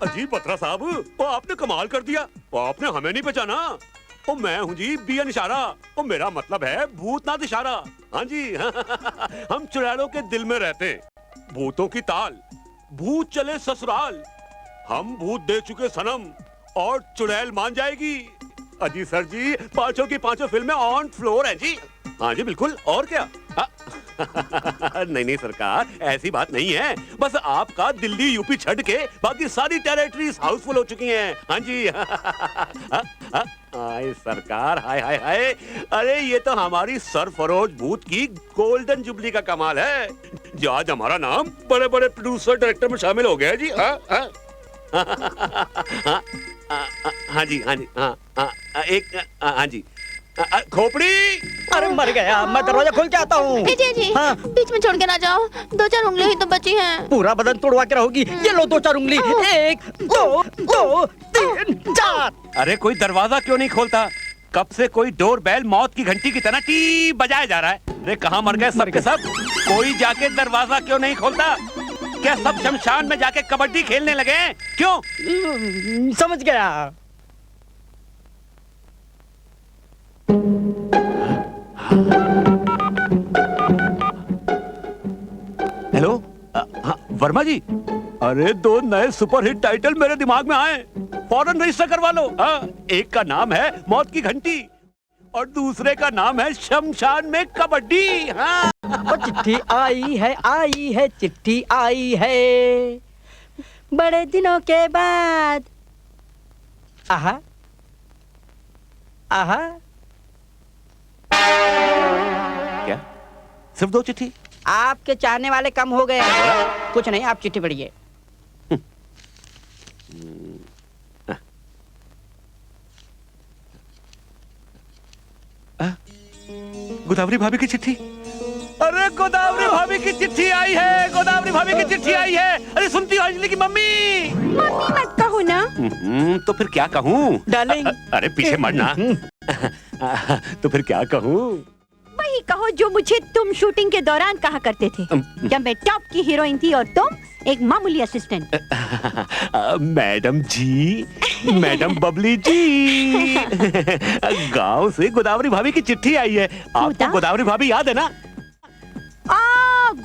अजी पत्रा साहब, वो आपने कमाल कर दिया। वो आपने हमें नहीं पहचाना। वो मैं हूँ जी बियन इशारा। वो मेरा मतलब है भूतनाथ इशारा। हाँ जी हम चुड़ैलों के दिल में रहते हैं। भूतों की ताल, भूत चले ससुराल। हम भूत दे चुके सनम और चुड़ैल मान जाएगी। अजी सर जी, पांचों की पांचों फिल्में ऑन फ्लोर हैं जी। हाँ जी बिल्कुल, और क्या। नहीं नहीं सरकार, ऐसी बात नहीं है। बस आपका दिल्ली यूपी छड़ के बाकी सारी टेरिटरीज हाउसफुल हो चुकी हैं। हाँ जी हाय सरकार, हाय हाय हाय। अरे ये तो हमारी सरफरोश भूत की गोल्डन जुबली का कमाल है जो आज हमारा नाम बड़े बड़े प्रोड्यूसर डायरेक्टर में शामिल हो गया जी। हाँ जी हाँ जी एक हाँ जी खोपड़ी। अरे मर गया, मैं दरवाजा खोल के आता हूँ। जी हाँ? बीच में छोड़ के ना जाओ, 2-4 उंगली ही तो बची हैं। पूरा बदन तोड़वा के रहोगी। ये लो 2-4 उंगली। 1 2 2 3 4। अरे कोई दरवाजा क्यों नहीं खोलता? कब से कोई डोर बेल मौत की घंटी की तरह टी बजाया जा रहा है। अरे कहाँ मर गए सब के सब? कोई जाके दरवाजा क्यों नहीं खोलता? क्या सब शमशान में जाके कबड्डी खेलने लगे हैं? क्यों? समझ गया। हेलो वर्मा जी, अरे 2 नए सुपरहिट टाइटल मेरे दिमाग में आए, फौरन रजिस्टर करवा लो। एक का नाम है मौत की घंटी और दूसरे का नाम है शमशान में कबड्डी। हाँ। चिट्ठी आई है चिट्ठी आई है बड़े दिनों के बाद। आहा आहा। क्या सिर्फ 2 चिट्ठी? आपके चाहने वाले कम हो गए। कुछ नहीं, आप चिट्ठी पढ़िए। गोदावरी भाभी की चिट्ठी। अरे गोदावरी भाभी की चिट्ठी आई है, गोदावरी भाभी की चिट्ठी आई है। अरे सुनती हो अंजलि की मम्मी? मम्मी मत कहो ना। तो फिर क्या कहूँ डार्लिंग। अरे पीछे मरना। तो फिर क्या कहूँ? वही कहो जो मुझे तुम शूटिंग के दौरान कहा करते थे, जब मैं टॉप की हीरोइन थी और तुम एक मामूली असिस्टेंट। मैडम जी, मैडम बबली जी, गांव से गोदावरी भाभी की चिट्ठी आई है। आपको गोदावरी भाभी याद है ना?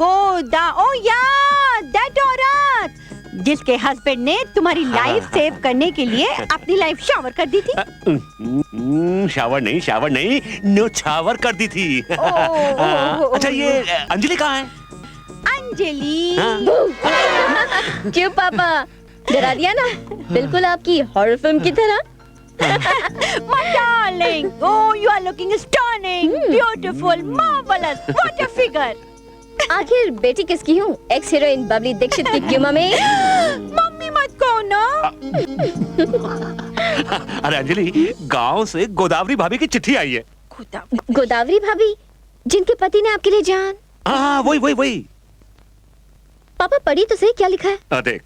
ओ या दैट औरत जिसके हस्बैंड ने तुम्हारी लाइफ सेव करने के लिए अपनी लाइफ शावर कर दी थी। शावर नहीं न्योछावर कर दी थी। अच्छा ये अंजलि कहाँ है? अंजलि क्यों पापा, डरा दिया ना? बिल्कुल आपकी हॉरर फिल्म की तरह। My darling, oh you are looking stunning, beautiful, marvelous, what a figure. आखिर बेटी किसकी हूँ? एक्स हीरोइन बबली दीक्षित की क्यों मम्मी? मम्मी मत कहो ना। अरे अंजलि, गांव से गोदावरी भाभी की चिट्ठी आई है। गोदावरी भाभी जिनके पति ने आपके लिए जान। हाँ वही। पापा पढ़ी तो सही, क्या लिखा है? देख,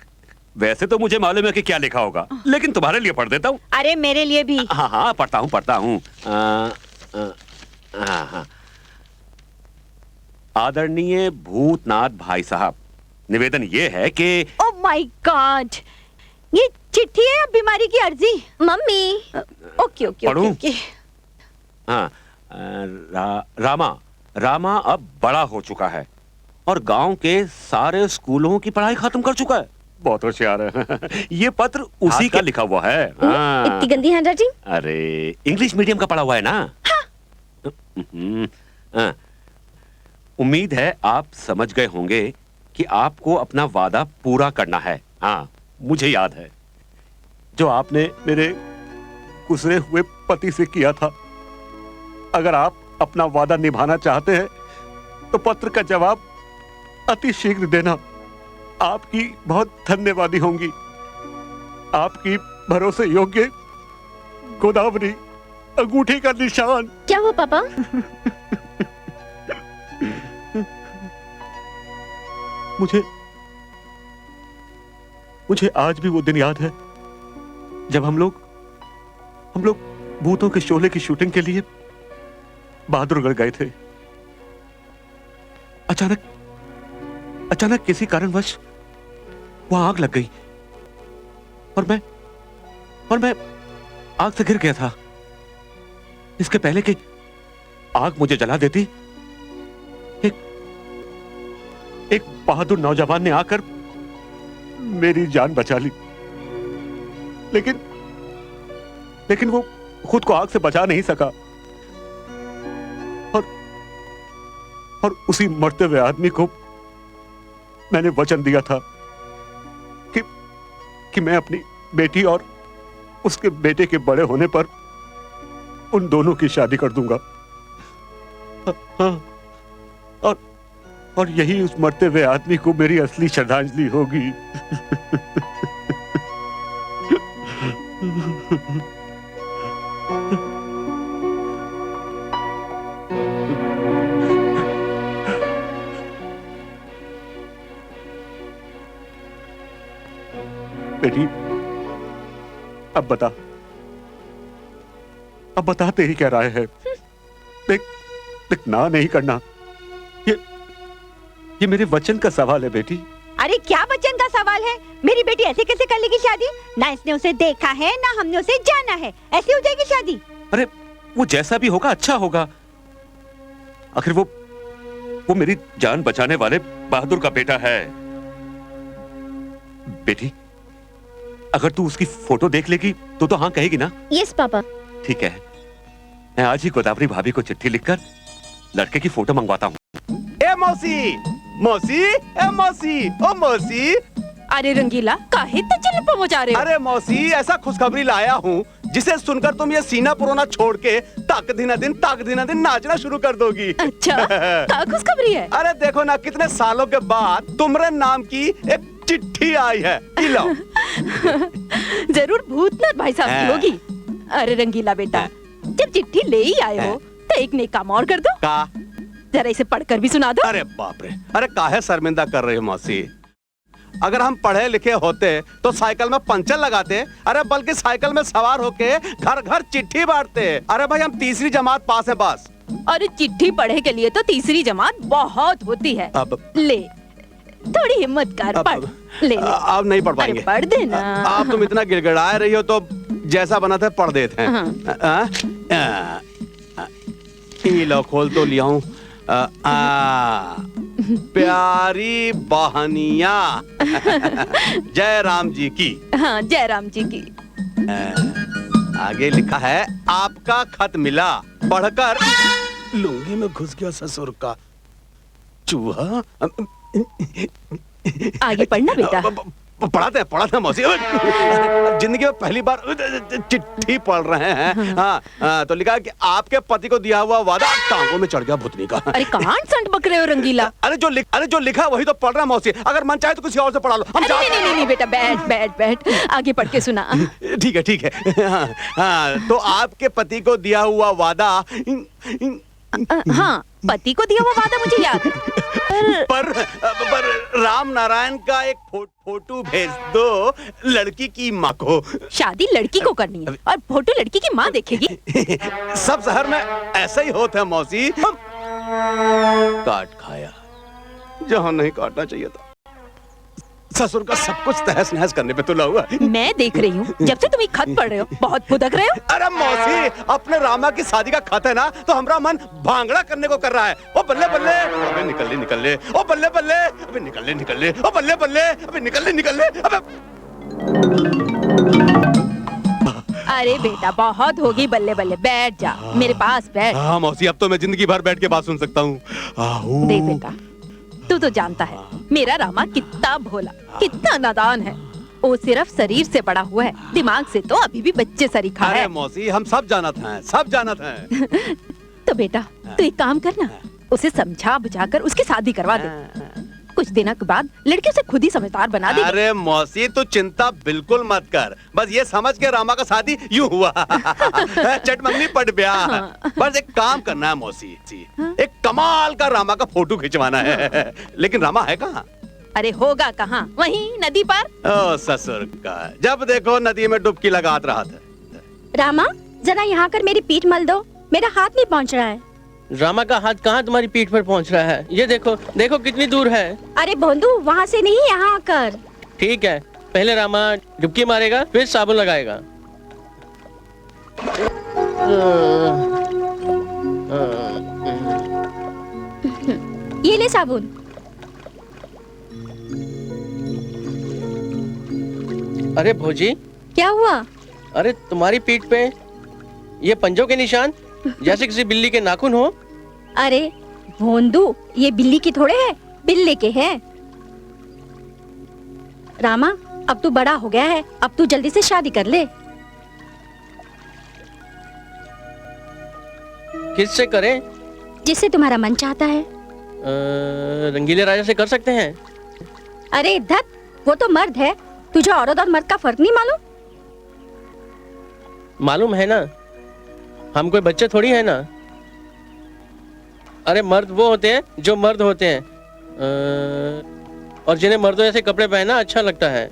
वैसे तो मुझे मालूम है कि क्या लिखा होगा, लेकिन तुम्हारे लिए पढ़ देता हूँ। अरे मेरे लिए भी। हाँ पढ़ता हूँ। आदरणीय भूतनाथ भाई साहब, निवेदन ये है कि ओह माय गॉड, ये चिट्ठी है या बीमारी की अर्जी? Mummy okay. हाँ, रामा अब बड़ा हो चुका है और गांव के सारे स्कूलों की पढ़ाई खत्म कर चुका है। बहुत होशियार है। ये पत्र उसी का लिखा हुआ है। इतनी गंदी हैंडराइटिंग? अरे इंग्लिश मीडियम का पढ़ा हुआ है ना। हाँ। उम्मीद है आप समझ गए होंगे कि आपको अपना वादा पूरा करना है। हाँ, मुझे याद है जो आपने मेरे गुजरे हुए पति से किया था। अगर आप अपना वादा निभाना चाहते हैं तो पत्र का जवाब अति शीघ्र देना। आपकी बहुत धन्यवादी होंगी। आपकी भरोसे योग्य गोदावरी, अंगूठी का निशान। क्या हुआ पापा? मुझे आज भी वो दिन याद है जब हम लोग भूतों के शोले की शूटिंग के लिए बहादुरगढ़ गए थे। अचानक किसी कारणवश वहां आग लग गई। और मैं आग से गिर गया था। इसके पहले कि आग मुझे जला देती, एक बहादुर नौजवान ने आकर मेरी जान बचा ली। लेकिन वो खुद को आग से बचा नहीं सका और उसी मरते हुए आदमी को मैंने वचन दिया था कि मैं अपनी बेटी और उसके बेटे के बड़े होने पर उन दोनों की शादी कर दूंगा। और यही उस मरते हुए आदमी को मेरी असली श्रद्धांजलि होगी। बेटी, अब बता तेरी क्या राय है? देख ना नहीं करना, ये मेरे वचन का सवाल है बेटी। अरे क्या वचन का सवाल है? मेरी बेटी ऐसे कैसे कर लेगी शादी? ना इसने उसे देखा है ना हमने उसे जाना है, ऐसे हो जाएगी शादी? अरे वो जैसा भी होगा अच्छा होगा। आखिर वो मेरी जान बचाने वाले बहादुर का बेटा है। बेटी, अगर तू उसकी फोटो देख लेगी तो हाँ कहेगी ना? Yes papa. ठीक है, मैं आज ही गोदावरी भाभी को चिट्ठी लिखकर लड़के की फोटो मंगवाता हूँ। ए मौसी, मौसी, ए मौसी, ओ मौसी। अरे रंगीला, काहे इतना चिल्ला मचा रहे हो? अरे मौसी, ऐसा खुशखबरी लाया हूँ जिसे सुनकर तुम ये सीना पुरोना छोड़ के ताक दिना दिन नाचना शुरू कर दोगी। अच्छा, क्या खुशखबरी है? अरे देखो ना, कितने सालों के बाद तुम्हारे नाम की एक चिट्ठी आई है। लो। जरूर भूतनाथ भाई साहब की होगी। अरे रंगीला बेटा, जब चिट्ठी ले ही आए हो तो एक नेक काम और कर दो। का? जरा इसे पढ़कर भी सुना दो। अरे बाप रे, अरे काहे शर्मिंदा कर रहे हो मौसी? अगर हम पढ़े लिखे होते तो साइकिल में पंचर लगाते, अरे बल्कि साइकिल में सवार होके घर घर चिट्ठी बांटते। अरे भाई, हम तीसरी जमात पास है बस। अरे चिट्ठी पढ़े के लिए तो तीसरी जमात बहुत होती है। अब ले, थोड़ी हिम्मत कर, पढ़ ले। अब नहीं पढ़ पाएंगे। पढ़ देना। आप तुम इतना गिड़गिड़ा रही हो तो जैसा बना था पढ़ देते हैं। लो, खोल तो लिया हूँ। प्यारी बहनिया, जय राम जी की। हाँ, जय राम जी की। आगे लिखा है, आपका खत मिला, पढ़कर लुंगी में घुस गया ससुर का चूहा। आगे पढ़ना बेटा। पढ़ाते हैं मौसी। जिंदगी में पहली बार चिट्ठी पढ़ रहे हैं। हाँ, तो लिखा है कि आपके पति को दिया हुआ वादा टांगों में चढ़ गया भुतनी का। अरे कहाँ संट बक रहे हो रंगीला? अरे जो लिखा वही तो पढ़ रहा मौसी। अगर मन चाहे तो किसी और से पढ़ा लो। हम नहीं बेटा, बैठ, आगे पढ़ के सुना। ठीक है। हाँ, तो आपके पति को दिया हुआ वादा। हाँ, पति को दिया हुआ वादा मुझे याद है। पर राम नारायण का एक फोटो भेज दो लड़की की माँ को। शादी लड़की को करनी है और फोटो लड़की की माँ देखेगी। सब शहर में ऐसा ही होता है मौसी। काट खाया जहाँ नहीं काटना चाहिए था। ससुर का सब कुछ तहस नहस करने पे तुला हुआ। मैं देख रही हूँ, जब से तुम ये खत पढ़ रहे हो बहुत फुदक रहे हो। अरे मौसी, अपने रामा की शादी का खत है ना, तो हमारा मन भांगड़ा करने को कर रहा है। ओ बल्ले बल्ले, अबे निकल ले, ओ बल्ले बल्ले, अबे निकल ले, ओ बल्ले बल्ले, अबे निकल ले, अबे। अरे बेटा, बहुत होगी बल्ले बल्ले, बैठ जा, मेरे पास बैठ। हाँ मौसी, अब तो मैं जिंदगी भर बैठ के बात सुन सकता हूँ। देख बेटा, तू तो जानता है मेरा रामा कितना भोला, कितना नादान है। वो सिर्फ शरीर से बड़ा हुआ है, दिमाग से तो अभी भी बच्चे सरीखा है। अरे मौसी, हम सब जानत हैं। तो बेटा, तू एक काम करना, उसे समझा बुझाकर उसकी शादी करवा दे। कुछ दिनों के बाद लड़के उसे खुद ही समझदार बना दे। अरे मौसी, तू चिंता बिल्कुल मत कर। बस ये समझ के रामा का शादी यूं हुआ। चटमंगनी पट ब्याह। बस एक काम करना है मौसी, एक कमाल का रामा का फोटो खिंचवाना है। लेकिन रामा है कहाँ? अरे होगा कहाँ, वहीं नदी पर। ओ ससुर का, जब देखो नदी में डुबकी लगात रहा था। रामा, जरा यहाँ कर मेरी पीठ मल दो, मेरा हाथ नहीं पहुँच रहा है। रामा का हाथ कहाँ तुम्हारी पीठ पर पहुँच रहा है? ये देखो कितनी दूर है। अरे भोंदू, वहाँ से नहीं, यहाँ आकर। ठीक है, पहले रामा डुबकी मारेगा, फिर साबुन लगाएगा। ये ले साबुन। अरे भौजी, क्या हुआ? अरे तुम्हारी पीठ पे ये पंजों के निशान, जैसे किसी बिल्ली के नाखून हो। अरे भोंदू, ये बिल्ली की थोड़े है, बिल्ली के हैं। रामा, अब तू बड़ा हो गया है, अब तू जल्दी से शादी कर ले। किससे करें? जिससे तुम्हारा मन चाहता है। रंगीले राजा से कर सकते हैं। अरे धत, वो तो मर्द है, तुझे औरत और मर्द का फर्क नहीं मालूम? मालूम है ना, हम कोई बच्चे थोड़ी है ना। अरे मर्द वो होते हैं जो मर्द होते हैं, और जिन्हें मर्दों जैसे कपड़े पहनना अच्छा लगता है,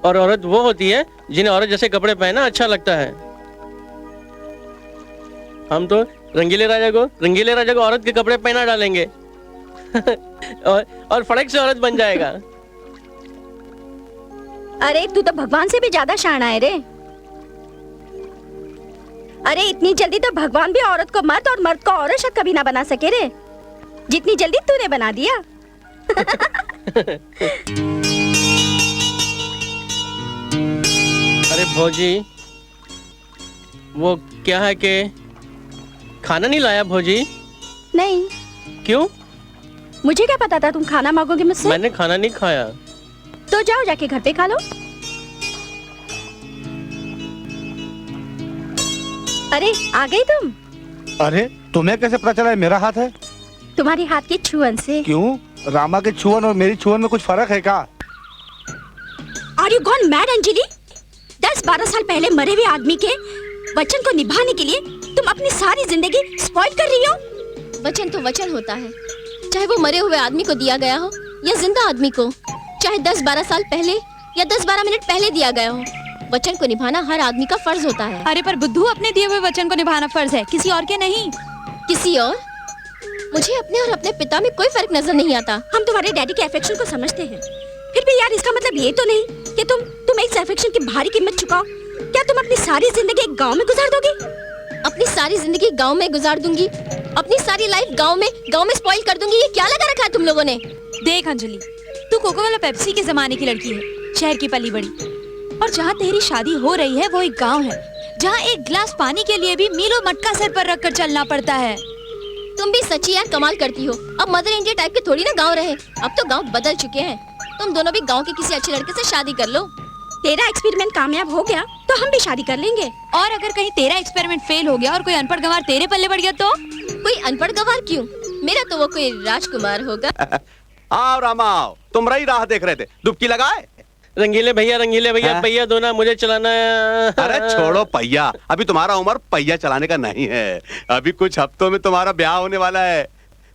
और औरत वो होती है जिन्हें औरत जैसे कपड़े पहनना अच्छा लगता है। हम तो रंगीले राजा को औरत के कपड़े पहना डालेंगे और फड़क से औरत बन जाएगा। अरे तू तो भगवान से भी ज्यादा शाना है रे। अरे इतनी जल्दी तो भगवान भी औरत को मर्द और मर्द को औरत शायद कभी ना बना सके रे, जितनी जल्दी तूने बना दिया। अरे भौजी, वो क्या है कि खाना नहीं लाया भौजी? नहीं। क्यों? मुझे क्या पता था तुम खाना मांगोगे मुझसे? मैंने खाना नहीं खाया। तो जाओ जाके घर पे खा लो। अरे आ गई तुम? अरे तुम्हें कैसे पता चला है मेरा हाथ है? तुम्हारी हाथ की छुअन से। क्यों? रामा के छुअन और मेरी छुअन में कुछ फर्क है क्या? Are you gone mad, Anjali? 10-12 साल पहले मरे हुए आदमी के वचन को निभाने के लिए तुम अपनी सारी जिंदगी स्पॉइल कर रही हो। वचन तो वचन होता है, चाहे वो मरे हुए आदमी को दिया गया हो या जिंदा आदमी को, चाहे 10-12 साल पहले या 10-12 मिनट पहले दिया गया हो। वचन को निभाना हर आदमी का फर्ज होता है। अरे पर बुद्धू, अपने दिए हुए वचन को निभाना फर्ज है, किसी और के नहीं। किसी और? मुझे अपने और अपने पिता में कोई फर्क नजर नहीं आता। हम तुम्हारे डैडी के अफेक्शन को समझते हैं, फिर भी यार इसका मतलब ये तो नहीं कि तुम एक अफेक्शन की भारी कीमत चुकाओ। क्या तुम अपनी सारी जिंदगी एक गांव में गुजार दोगे? अपनी सारी जिंदगी गांव में गुजार दूंगी, अपनी सारी लाइफ गांव में स्पॉइल कर दूंगी। ये क्या लगा रखा है तुम लोगों ने? देख अंजलि, तू कोको कोला पेप्सी के जमाने की लड़की है, शहर की पली बड़ी, और जहाँ तेरी शादी हो रही है वो एक गांव है, जहाँ एक गिलास पानी के लिए भी मीलों मटका सर पर रखकर चलना पड़ता है। तुम भी सच्ची यार कमाल करती हो। अब मदर इंडिया टाइप के थोड़ी ना गांव रहे, अब तो गांव बदल चुके हैं। तुम दोनों भी गांव के किसी अच्छे लड़के से शादी कर लो। तेरा एक्सपेरिमेंट कामयाब हो गया तो हम भी शादी कर लेंगे। और अगर कहीं तेरा एक्सपेरिमेंट फेल हो गया और कोई अनपढ़ गंवार तेरे पल्ले पड़ गया तो? कोई अनपढ़ गंवार क्यों, मेरा तो वो कोई राजकुमार होगा। आओ रामा आओ, तुम रही राह देख रहे थे, डुबकी लगाए? रंगीले भैया पहिया दो ना, मुझे चलाना है। अरे छोड़ो पहिया, अभी तुम्हारा उम्र पहिया चलाने का नहीं है। अभी कुछ हफ्तों में तुम्हारा ब्याह होने वाला है,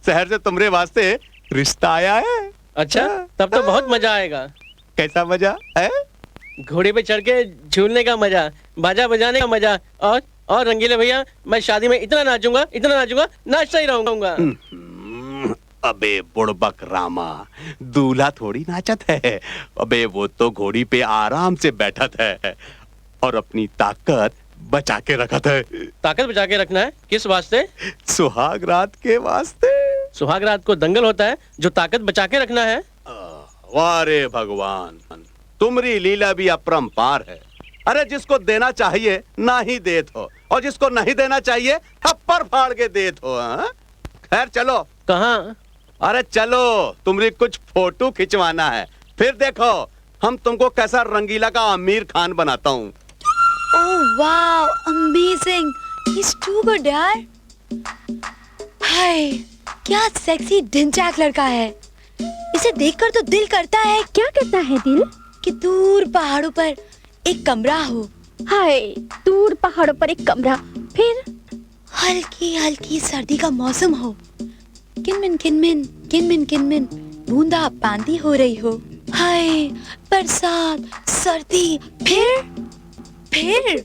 शहर से तुम्हारे वास्ते रिश्ता आया है। अच्छा, तब तो बहुत मजा आएगा। कैसा मजा है? घोड़े पे चढ़ के झूलने का मजा, बाजा बजाने का मजा, और रंगीले भैया मैं शादी में इतना नाचूंगा नाचता ही रहूंगा। अबे बुड़बक रामा, दूल्हा थोड़ी नाचत है। अबे वो तो घोड़ी पे आराम से बैठत है और अपनी ताकत बचा के रखत है। ताकत बचा के रखना है? किस वास्ते? सुहाग रात के वास्ते। सुहाग रात को दंगल होता है जो ताकत बचा के रखना है। वाह रे भगवान, तुम्हारी लीला भी अपरंपार है। अरे जिसको देना चाहिए ना ही देत हो, और जिसको नहीं देना चाहिए थप्पड़ फाड़ के देत हो। खैर चलो। कहाँ? अरे चलो, तुम्हारी कुछ फोटो खिंचवाना है, फिर देखो हम तुमको कैसा रंगीला का आमिर खान बनाता हूँ। Oh wow, amazing, he's too good यार। हाय, क्या सेक्सी ढिंचैक लड़का है। इसे देखकर तो दिल करता है। क्या करता है दिल? कि दूर पहाड़ों पर एक कमरा हो। हाय, दूर पहाड़ों पर एक कमरा, फिर हल्की हल्की सर्दी का मौसम हो, किनमिन किनमिन किनमिन किनमिन बूंदा बांदी हो रही हो। हाय, बरसात, सर्दी, फिर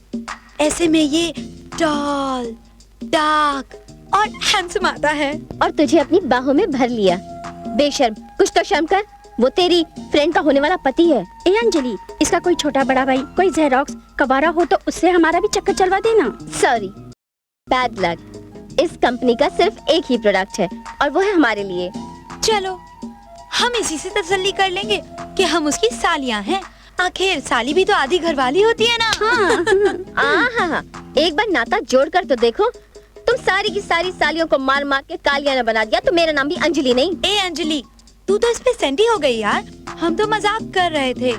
ऐसे में ये टॉल, डार्क और हैंडसम आता है। और तुझे अपनी बाहों में भर लिया। बेशर्म, कुछ तो शर्म कर। वो तेरी फ्रेंड का होने वाला पति है। ए अंजलि, इसका कोई छोटा बड़ा भाई, कोई जेरोक्स कबारा हो तो उससे हमारा भी चक्कर चलवा देना। Sorry, bad luck. इस कंपनी का सिर्फ एक ही प्रोडक्ट है और वो है हमारे लिए। चलो हम इसी से तसल्ली कर लेंगे कि हम उसकी सालियां हैं। आखिर साली भी तो आधी घरवाली होती है ना। हाँ, एक बार नाता जोड़ कर तो देखो। तुम सारी की सारी सालियों को मार मार के कालियाना बना दिया तो मेरा नाम भी अंजलि नहीं। ए अंजलि, तू तो इस पे सेंटी हो गई यार। हम तो मजाक कर रहे थे,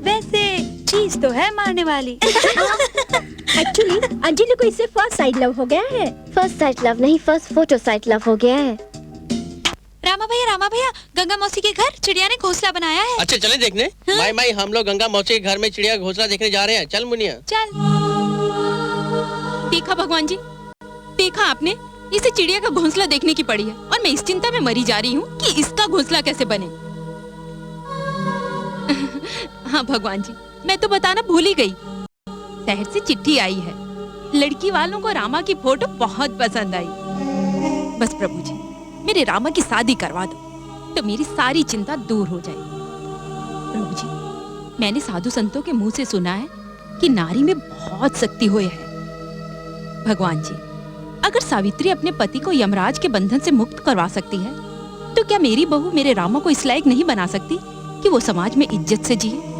वैसे चीज तो है मारने वाली। एक्चुअली अंजलि को इससे फर्स्ट साइड लव हो गया है। फर्स्ट साइट लव नहीं, फर्स्ट फोटो साइट लव हो गया है। रामा भैया, गंगा मौसी के घर चिड़िया ने घोंसला बनाया है। अच्छा चले देखने। माई माई, हम लोग गंगा मौसी के घर में चिड़िया घोंसला देखने जा रहे हैं। चल मुनिया चल। देखा भगवान जी, देखा आपने, इसे चिड़िया का घोंसला देखने की पड़ी है और मैं इस चिंता में मरी जा रही हूँ कि इसका घोंसला कैसे बने। हाँ भगवान जी, मैं तो बताना भूल ही गई। शहर से चिट्ठी आई है, लड़की वालों को रामा की फोटो बहुत पसंद आई। बस प्रभु जी, मेरे रामा की शादी करवा दो तो मेरी सारी चिंता दूर हो जाए। प्रभु जी, मैंने साधु संतों के मुंह से सुना है कि नारी में बहुत शक्ति होए है। भगवान जी, अगर सावित्री अपने पति को यमराज के बंधन से मुक्त करवा सकती है तो क्या मेरी बहू मेरे रामा को इस लायक नहीं बना सकती कि वो समाज में इज्जत से जिए?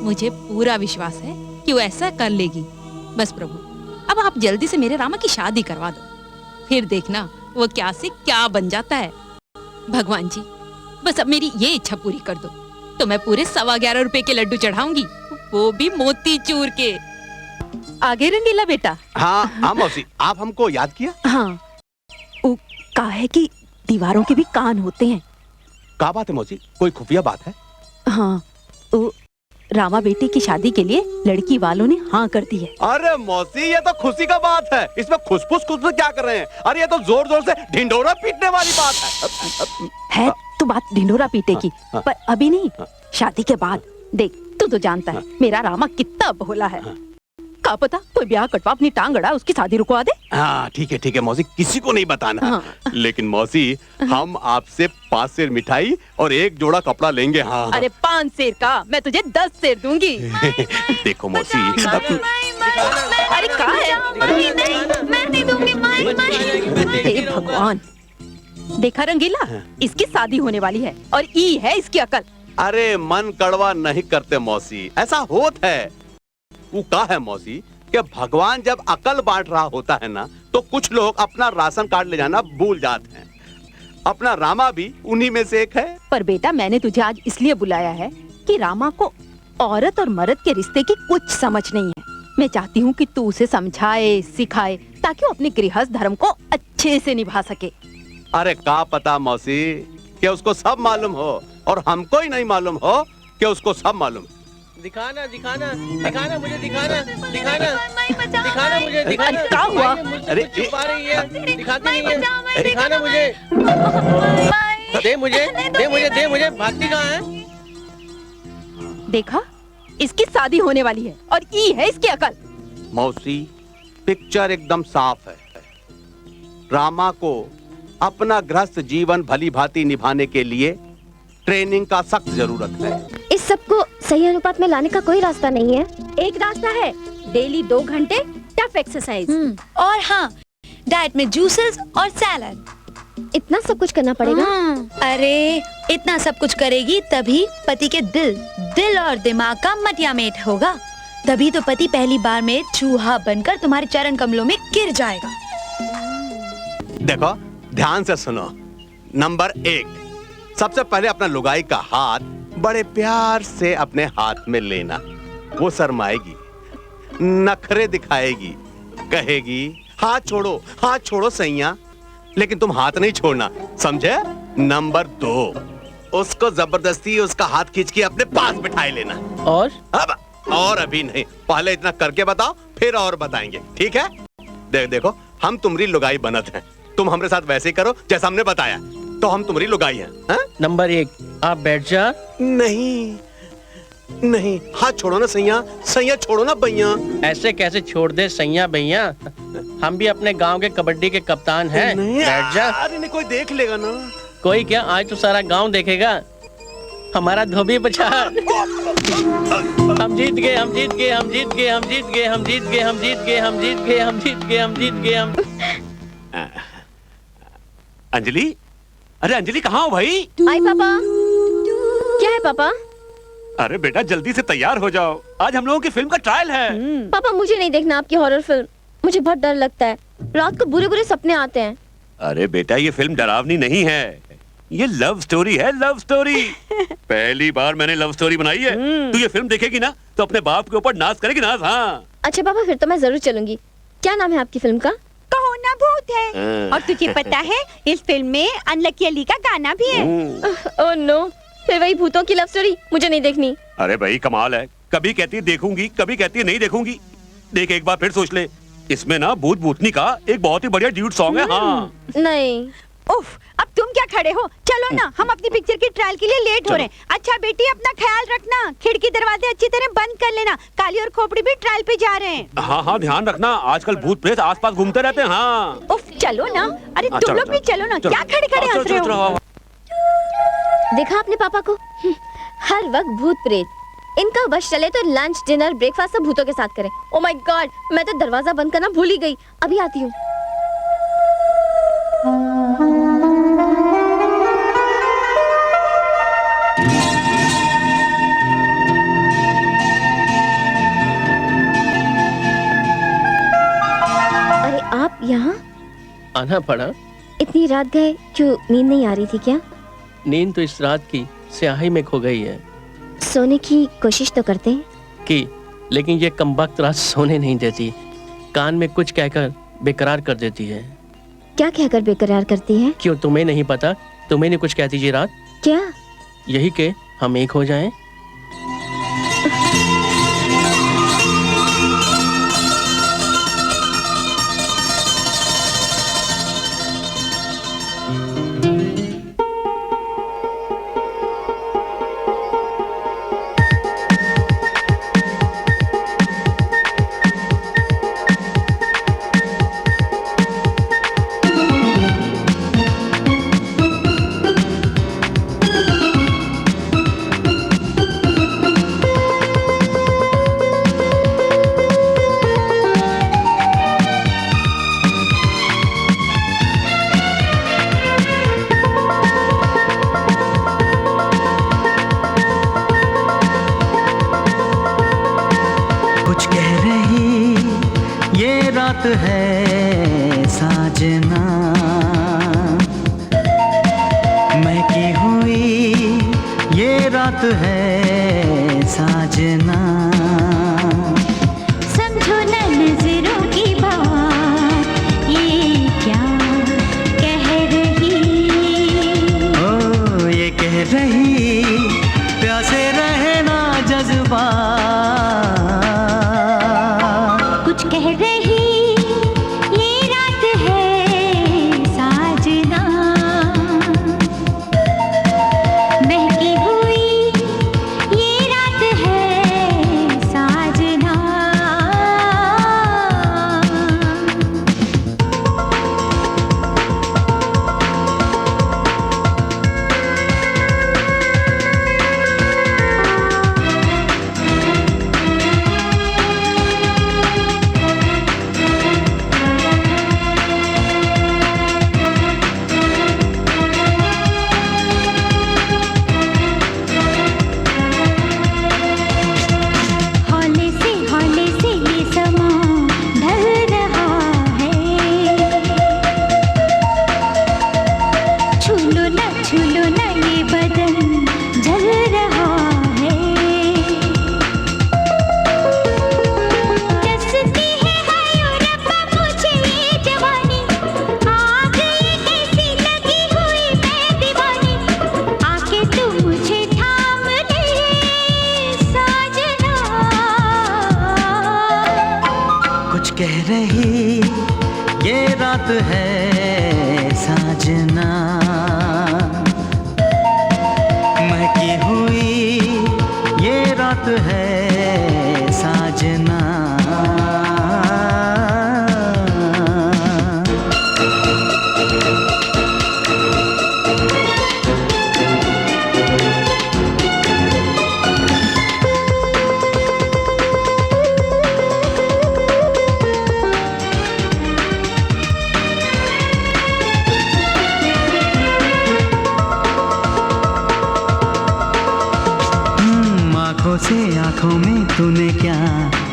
मुझे पूरा विश्वास है कि वो ऐसा कर लेगी। बस प्रभु, अब आप जल्दी से मेरे रामा की शादी करवा दो, फिर देखना वो क्या से क्या बन जाता है। भगवान जी, बस अब मेरी ये इच्छा पूरी कर दो तो मैं पूरे 11.25 रुपए के लड्डू चढ़ाऊंगी, वो भी मोती चूर के। आगे रंगीला बेटा। हाँ मौसी, आप हमको याद किया? हाँ, वो कहा है कि दीवारों के भी कान होते हैं। क्या बात है मौसी, कोई खुफिया बात है? हाँ, वो रामा बेटी की शादी के लिए लड़की वालों ने हाँ कर दी है। अरे मौसी, ये तो खुशी का बात है, इसमें खुशफुस क्या कर रहे हैं? अरे ये तो जोर जोर से ढिंढोरा पीटने वाली बात है तो बात ढिंढोरा पीटे की, पर अभी नहीं, शादी के बाद। देख, तू तो जानता है मेरा रामा कितना भोला है। क्या पता कोई ब्याह कटवा अपनी टांग अड़ा उसकी शादी रुकवा दे। हाँ ठीक है मौसी, किसी को नहीं बताना। हाँ। लेकिन मौसी, हम आपसे 5 सेर मिठाई और 1 जोड़ा कपड़ा लेंगे। हाँ। अरे 5 सेर का मैं तुझे 10 सेर दूंगी। देखो मौसी, अरे कहा है? मैं नहीं दूंगी। हे भगवान, देखा रंगीला, इसकी शादी होने वाली है और ई है इसकी अकल। अरे मन कड़वा नहीं करते मौसी, ऐसा होता है। वो क्या है मौसी कि भगवान जब अकल बांट रहा होता है ना, तो कुछ लोग अपना राशन कार्ड ले जाना भूल जाते हैं। अपना रामा भी उन्हीं में से एक है। पर बेटा, मैंने तुझे आज इसलिए बुलाया है कि रामा को औरत और मर्द के रिश्ते की कुछ समझ नहीं है। मैं चाहती हूँ कि तू उसे समझाए, सिखाए, ताकि वो अपने गृहस्थ धर्म को अच्छे से निभा सके। अरे क्या पता मौसी कि उसको सब मालूम हो और हमको ही नहीं मालूम हो कि उसको सब मालूम। दिखाना मुझे, दिखाना मुझे, दिखाना। क्या हुआ? अरे छुपा रही है, दिखाती नहीं है। दिखाना मुझे, दे मुझे। भागती कहाँ है? देखा, इसकी शादी होने वाली है और ई है इसकी अकल। मौसी, पिक्चर एकदम साफ है। रामा को अपना गृहस्थ जीवन भली भांति निभाने के लिए ट्रेनिंग का सख्त जरूरत है। इस सबको सही अनुपात में लाने का कोई रास्ता नहीं है। एक रास्ता है, डेली 2 घंटे टफ एक्सरसाइज। और हाँ, डाइट में जूसेस और सैलड। इतना सब कुछ करना पड़ेगा? अरे इतना सब कुछ करेगी तभी पति के दिल और दिमाग का मटियामेट होगा। तभी तो पति पहली बार में चूहा बनकर तुम्हारे चरण कमलों में गिर जाएगा। देखो, ध्यान से सुनो। नंबर 1, सबसे पहले अपना लुगाई का हाथ बड़े प्यार से अपने हाथ में लेना। वो शर्माएगी, नखरे दिखाएगी, कहेगी हाथ छोड़ो सैया, लेकिन तुम हाथ नहीं छोड़ना, समझे? नंबर 2, उसको जबरदस्ती उसका हाथ खींच के अपने पास बिठाए लेना। और अभी नहीं, पहले इतना करके बताओ, फिर और बताएंगे, ठीक है? देखो, हम तुम्हारी लुगाई बनत हैं, तुम हमारे साथ वैसे ही करो जैसा हमने बताया, तो हम तुम्हारी लुगाई हैं। नंबर 1, आप बैठ जा। नहीं, हाथ छोड़ो ना सैया छोड़ो ना भैया। ऐसे कैसे छोड़ दे सैया भैया, हम भी अपने गांव के कबड्डी के कप्तान हैं। बैठ जा। अरे नहीं, कोई देख लेगा ना। कोई क्या, आज तो सारा गांव देखेगा हमारा धोबी बचार। हम जीत गए, हम जीत गए, हम जीत गए, हम जीत गए, हम जीत गए, हम जीत गए, हम जीत गए, हम जीत गए, हम जीत गए, हम। अंजलि, अरे अंजलि कहाँ हो भाई? आई पापा। क्या है पापा? अरे बेटा जल्दी से तैयार हो जाओ, आज हम लोगों की फिल्म का ट्रायल है। पापा मुझे नहीं देखना आपकी हॉरर फिल्म, मुझे बहुत डर लगता है, रात को बुरे बुरे सपने आते हैं। अरे बेटा ये फिल्म डरावनी नहीं है, ये लव स्टोरी है, लव स्टोरी। पहली बार मैंने लव स्टोरी बनाई है। तू ये फिल्म देखेगी ना तो अपने बाप के ऊपर नाज करेगी, नाज। हाँ अच्छा पापा, फिर तो मैं जरूर चलूंगी। क्या नाम है आपकी फिल्म का? कहो ना भूत है। और तुझे पता है इस फिल्म में अनलकी अली का गाना भी है। ओह नो, फिर वही भूतों की लव स्टोरी, मुझे नहीं देखनी। अरे भाई कमाल है, कभी कहती है देखूंगी, कभी कहती है नहीं देखूंगी। देख एक बार फिर सोच ले, इसमें ना भूत भूतनी का एक बहुत ही बढ़िया ड्यूट सॉन्ग है। हाँ नहीं। उफ, अब तुम क्या खड़े हो, चलो ना, हम अपनी पिक्चर की ट्रायल के लिए लेट हो रहे हैं। अच्छा बेटी अपना ख्याल रखना, खिड़की दरवाजे अच्छी तरह बंद कर लेना, काली और खोपड़ी भी ट्रायल पे जा रहे हैं। हाँ हाँ ध्यान रखना, आजकल भूत प्रेत आसपास घूमते रहते हैं। हाँ उफ चलो ना, अरे तुम लोग भी चलो ना, क्या खड़े खड़े हंस रहे हो? देखा आपने पापा को, हर वक्त भूत प्रेत। इनका बस चले तो लंच डिनर ब्रेकफास्ट सब भूतों के साथ करें। ओह माय गॉड, मैं तो दरवाजा बंद करना भूल ही गई, अभी आती हूँ। अरे आप यहाँ? आना पड़ा। इतनी रात गए, क्यों नींद नहीं आ रही थी क्या? नींद तो इस रात की स्याही में खो गई है। सोने की कोशिश तो करते हैं की, लेकिन ये कमबख्त रात सोने नहीं देती, कान में कुछ कहकर बेकरार कर देती है। क्या कहकर बेकरार करती है? क्यों तुम्हें नहीं पता? तुम्हें नहीं कुछ कहती जी रात? क्या? यही के हम एक हो जाएं। है साजना, महकी हुई ये रात है साजना। समझो न नजरों की बात, ये क्या कह रही? ओ ये कह रही प्यासे रहना जज्बा, कुछ कह रही कह रही ये रात है साजना, महकी हुई ये रात है साजना। तूने क्या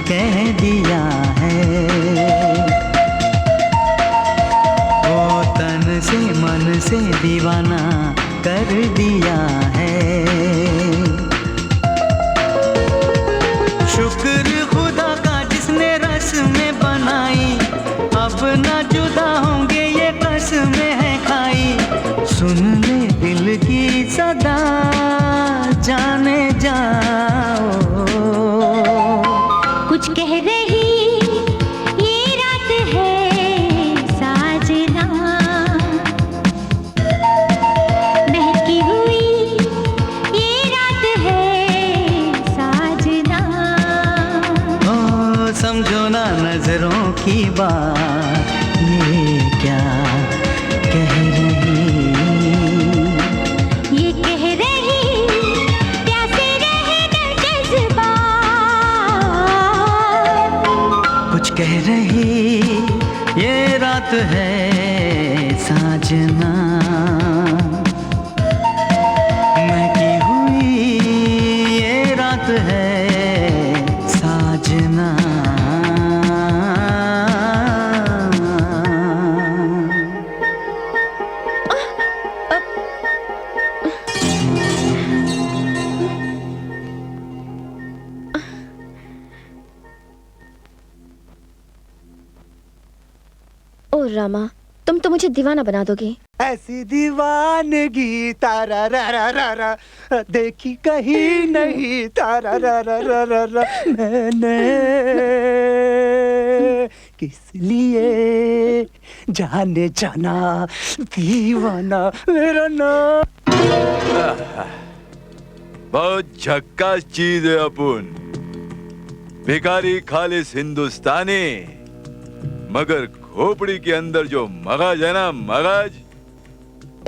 कह दिया है, ओ तन से मन से दीवाना कर दिया है। शुक्र खुदा का जिसने रस में बनाई, अब ना जुदा होंगे ये कसमें है खाई। सुन ले दिल की सदा, जाने जाओ कुछ कह रही ये रात है साजना, बहकी हुई ये रात है साजना। ओ समझो ना नजरों की बात, ये क्या कह रही, ये कह रही प्यासे रहेगा जज्बात, कुछ कह रही ये रात है साजना। महकी हुई ये रात है साजना। ओ रामा, तुम तो मुझे दीवाना बना दोगे। ऐसी दीवानगी तारा रा रा रा रा, देखी कहीं नहीं तारा रा रा रा रा रा। मैंने किस लिए जाने जाना दीवाना मेरा नाम। बहुत झक्कास चीज है अपुन, भिखारी खालिस हिंदुस्तानी, मगर खोपड़ी के अंदर जो मगज है ना, मगज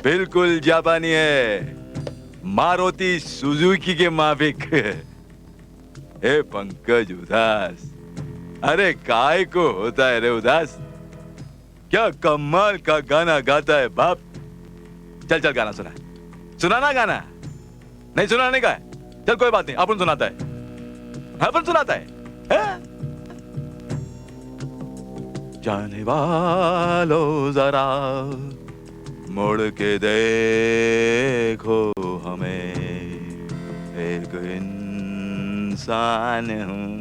बिल्कुल जापानी है, मारुति सुजुकी के माफिक। ए पंकज उदास, अरे काय को होता है रे उदास, क्या कमाल का गाना गाता है बाप। चल चल गाना सुना, सुनाना गाना, नहीं सुनाने का है, चल कोई बात नहीं, अपन सुनाता है, अपन सुनाता है। जाने वालों जरा मुड़ के देखो हमें, एक इंसान हूँ।